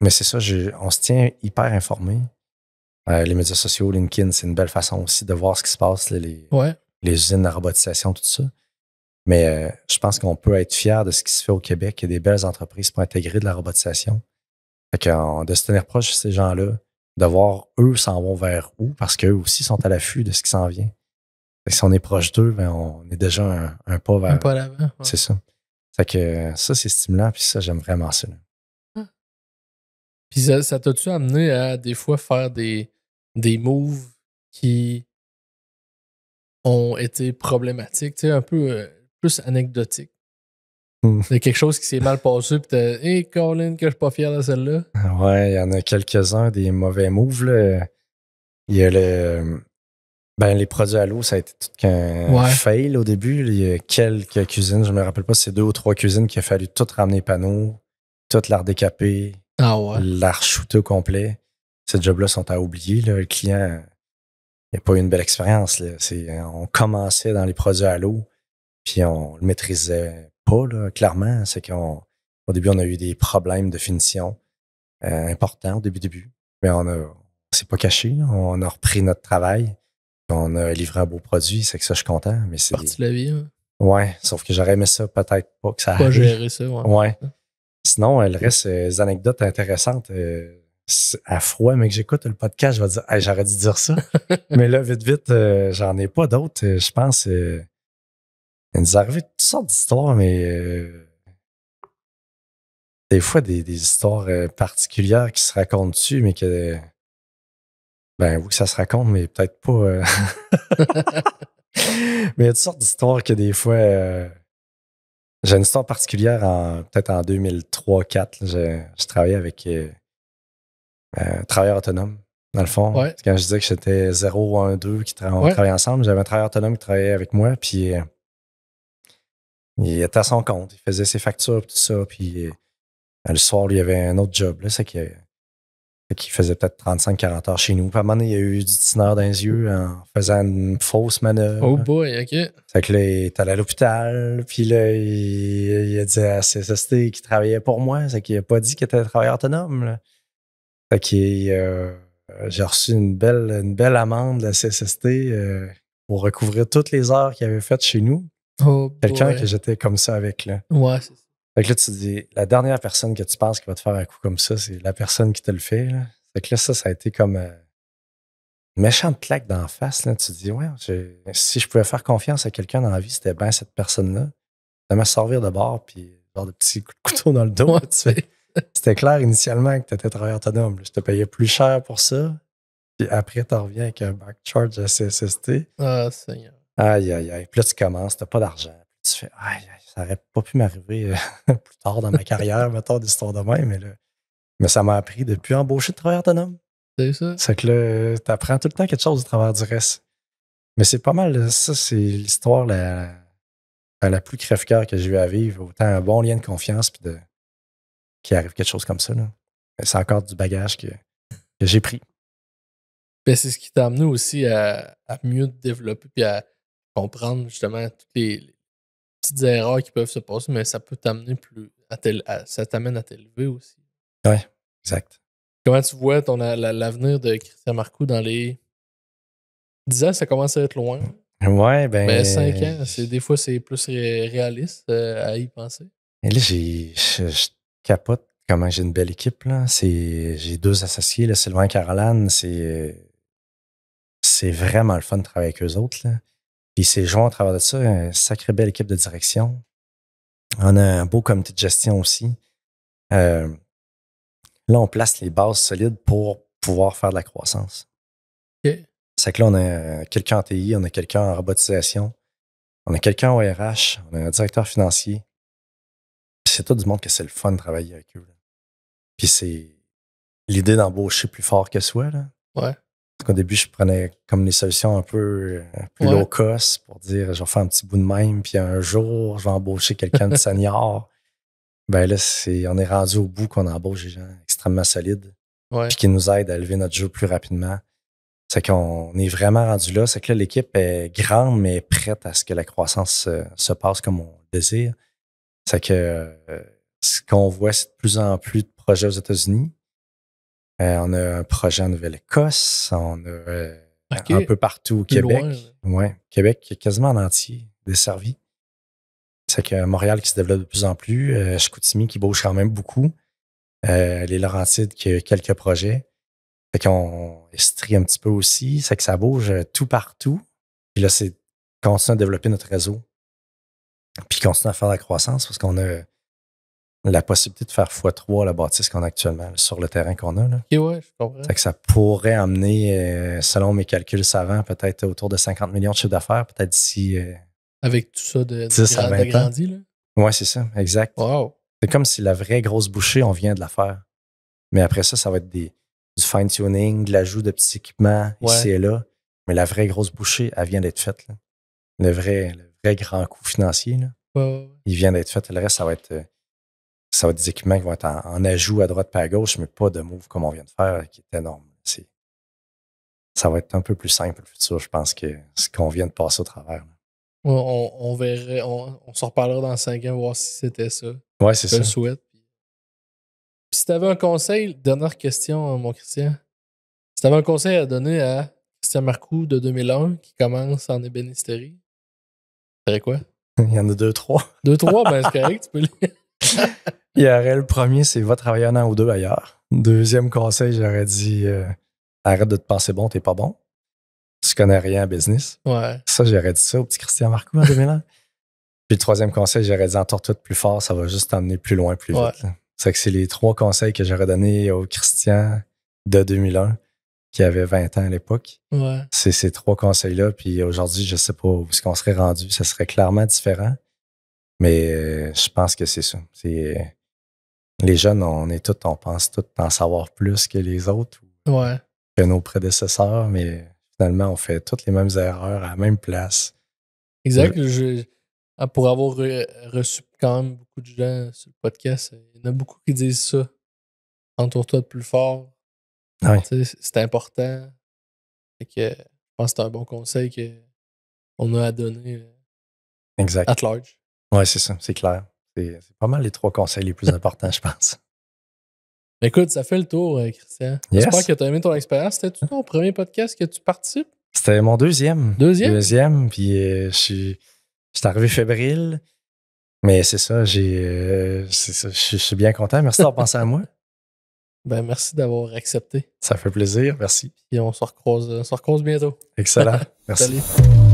S3: c'est ça, on se tient hyper informé. Les médias sociaux, LinkedIn, c'est une belle façon aussi de voir ce qui se passe, les usines de robotisation, tout ça. Mais je pense qu'on peut être fier de ce qui se fait au Québec. Il y a des belles entreprises pour intégrer de la robotisation. Fait que de se tenir proche de ces gens-là, de voir eux s'en vont vers où, parce qu'eux aussi sont à l'affût de ce qui s'en vient. Si on est proche d'eux, ben on est déjà un pas vers.
S2: Un pas à l'avant. Ouais.
S3: C'est ça. Fait que ça, c'est stimulant, puis ça, j'aime vraiment ça. Là.
S2: Puis ça t'a-tu amené à des fois faire des moves qui ont été problématiques, tu sais, un peu plus anecdotiques? Il y a quelque chose qui s'est mal passé, puis t'as « Hey, Colin, que je suis pas fier de celle-là. »
S3: Ouais, il y en a quelques-uns, des mauvais moves. Là. Il y a les produits à l'eau, ça a été tout qu'un fail au début. Il y a quelques cuisines, je me rappelle pas si c'est 2 ou 3 cuisines qu'il a fallu tout ramener panneaux, tout la redécaper, la re-shooter au complet. Ces jobs-là sont à oublier. Là. Le client n'a pas eu une belle expérience. Là. On commençait dans les produits à l'eau, puis on le maîtrisait pas, là, clairement. C'est qu'au début, on a eu des problèmes de finition importants au début. Mais on s'est pas caché. Là. On a repris notre travail. On a livré un beau produit, c'est que ça, je suis content. Mais c'est
S2: partie de la vie. Hein.
S3: Ouais, sauf que j'aurais aimé ça, peut-être pas que ça
S2: pas
S3: arrive.
S2: Gérer ça,
S3: ouais. Sinon, le reste, des anecdotes intéressantes. À froid, mais que j'écoute le podcast, je vais dire, hey, j'aurais dû dire ça. Mais là, vite, j'en ai pas d'autres. Je pense, il nous est arrivé toutes sortes d'histoires, mais des fois, des histoires particulières qui se racontent dessus, mais que... Ben oui, ça se raconte, mais peut-être pas... Mais il y a toutes sortes d'histoires que des fois... j'ai une histoire particulière, peut-être en 2003-2004. Je travaillais avec un travailleur autonome, dans le fond.
S2: Ouais.
S3: Quand je disais que j'étais 0, 1, 2, on travaillait ensemble, j'avais un travailleur autonome qui travaillait avec moi, puis il était à son compte. Il faisait ses factures, tout ça, puis le soir, lui, il y avait un autre job. Là, c'est qu'il faisait peut-être 35-40 heures chez nous. Puis à un moment donné, il y a eu du tineur dans les yeux en faisant une fausse manœuvre.
S2: Oh boy, OK.
S3: Fait que là, il est allé à l'hôpital, puis là, il a dit à CSST qu'il travaillait pour moi. C'est qu'il n'a pas dit qu'il était travailleur autonome. Là. Fait que j'ai reçu une belle amende de la CSST pour recouvrir toutes les heures qu'il avait faites chez nous.
S2: Oh
S3: Quelqu'un que j'étais comme ça avec. Là.
S2: Ouais, c'est ça.
S3: Fait que là, tu te dis, la dernière personne que tu penses qui va te faire un coup comme ça, c'est la personne qui te le fait. Là. Fait que là, ça a été comme une méchante claque d'en face. Là. Tu te dis, ouais, si je pouvais faire confiance à quelqu'un dans la vie, c'était bien cette personne-là. De me servir de bord, puis genre de petits coups de couteau dans le dos.
S2: Ouais,
S3: c'était clair initialement que tu étais travailleur autonome. Je te payais plus cher pour ça. Puis après, tu reviens avec un back charge à CSST.
S2: Ah, Seigneur.
S3: Aïe. Puis là, tu commences, tu n'as pas d'argent. Puis tu fais, aïe, ça n'aurait pas pu m'arriver plus tard dans ma carrière, mettons, d'histoire de même. Mais ça m'a appris de ne plus embaucher de travailleur autonome.
S2: C'est ça.
S3: C'est que là, tu apprends tout le temps quelque chose au travers du reste. Mais c'est pas mal, ça, c'est l'histoire la plus crève-cœur que j'ai eu à vivre. Autant un bon lien de confiance, puis qu'il arrive quelque chose comme ça. Là. C'est encore du bagage que j'ai pris.
S2: Ben, c'est ce qui t'a amené aussi à mieux te développer puis à comprendre justement toutes les petites erreurs qui peuvent se passer, mais ça peut t'amener ça t'amène à t'élever aussi.
S3: Oui, exact.
S2: Comment tu vois l'avenir de Christian Marcoux dans les 10 ans, ça commence à être loin.
S3: Ouais, ben.
S2: 5 ans, des fois, c'est plus réaliste à y penser.
S3: Et là, je capote comment j'ai une belle équipe. Là. J'ai 2 associés, là, Sylvain et Caroline. C'est vraiment le fun de travailler avec eux autres. Là. Puis c'est joint à travers de ça, une sacrée belle équipe de direction. On a un beau comité de gestion aussi. Là, on place les bases solides pour pouvoir faire de la croissance.
S2: OK.
S3: C'est que là, on a quelqu'un en TI, on a quelqu'un en robotisation, on a quelqu'un au RH, on a un directeur financier. Puis c'est tout du monde que c'est le fun de travailler avec eux. Là. Puis c'est l'idée d'embaucher plus fort que soi. Là.
S2: Ouais.
S3: Au début, je prenais comme des solutions un peu plus low cost pour dire je vais faire un petit bout de même, puis un jour, je vais embaucher quelqu'un de senior. Ben là, on est rendu au bout qu'on embauche des gens extrêmement solides, puis qui nous aident à élever notre jeu plus rapidement. C'est qu'on est vraiment rendu là. C'est que là, l'équipe est grande, mais prête à ce que la croissance se passe comme on le désire. C'est que ce qu'on voit, c'est de plus en plus de projets aux États-Unis. On a un projet en Nouvelle-Écosse. On a un peu partout au Québec. Ouais, Québec quasiment en entier desservi. C'est que Montréal qui se développe de plus en plus. Chicoutimi qui bouge quand même beaucoup. Les Laurentides qui a quelques projets. Fait qu'on estrie un petit peu aussi. C'est que ça bouge tout partout. Puis là, c'est continuer à développer notre réseau, puis continuer à faire la croissance parce qu'on a la possibilité de faire x3 la bâtisse qu'on a actuellement là, sur le terrain qu'on a. Là.
S2: Ok, ouais, je comprends.
S3: Fait que ça pourrait amener, selon mes calculs savants, peut-être autour de 50 millions de chiffre d'affaires, peut-être d'ici
S2: Avec tout ça de
S3: 10 à 20 ans.
S2: grandi, là.
S3: Oui, c'est ça, exact.
S2: Wow.
S3: C'est comme si la vraie grosse bouchée, on vient de la faire. Mais après ça va être du fine-tuning, de l'ajout de petits équipements ici et là. Mais la vraie grosse bouchée, elle vient d'être faite. Là. Le vrai grand coût financier, là, il vient d'être fait. Le reste, ça va être des équipements qui vont être en ajout à droite et à gauche, mais pas de move comme on vient de faire, qui est énorme. Ça va être un peu plus simple le futur, je pense, que ce qu'on vient de passer au travers. Là.
S2: On verrait, on s'en reparlera dans 5 ans, voir si c'était ça.
S3: Ouais, c'est ça.
S2: Je le souhaite. Puis si tu avais un conseil, dernière question, mon Christian. Si tu avais un conseil à donner à Christian Marcoux de 2001 qui commence en ébénisterie, ça serait quoi?
S3: Il y en a 2-3.
S2: 2-3, ben c'est correct, tu peux lire.
S3: Il y aurait le premier, c'est va travailler 1 an ou 2 ailleurs. Deuxième conseil, j'aurais dit arrête de te penser bon, t'es pas bon. Tu connais rien en business.
S2: Ouais.
S3: Ça, j'aurais dit ça au petit Christian Marcoux en 2001. Puis le troisième conseil, j'aurais dit entoure-toi de plus fort, ça va juste t'emmener plus loin, plus vite. Là. C'est les 3 conseils que j'aurais donnés au Christian de 2001, qui avait 20 ans à l'époque.
S2: Ouais.
S3: C'est ces 3 conseils-là. Puis aujourd'hui, je sais pas où est-ce qu'on serait rendu. Ça serait clairement différent. Mais je pense que c'est ça. Les jeunes, on pense tous en savoir plus que les autres, que nos prédécesseurs, mais finalement, on fait toutes les mêmes erreurs à la même place.
S2: Exact. Pour avoir reçu quand même beaucoup de gens sur le podcast, il y en a beaucoup qui disent ça. Entoure-toi de plus fort.
S3: Oui.
S2: C'est important. Fait que, je pense que c'est un bon conseil qu'on a à donner
S3: exact.
S2: at large.
S3: Oui, c'est ça, c'est clair. C'est pas mal les 3 conseils les plus importants, je pense.
S2: Écoute, ça fait le tour, Christian.
S3: Yes.
S2: J'espère que tu as aimé ton expérience. C'était-tu ton premier podcast que tu participes?
S3: C'était mon deuxième.
S2: Deuxième?
S3: Puis je suis arrivé fébrile. Mais c'est ça, je suis bien content. Merci d'avoir pensé à moi.
S2: Ben, merci d'avoir accepté.
S3: Ça fait plaisir, merci.
S2: Et on se recroise bientôt.
S3: Excellent. Merci.
S2: Salut.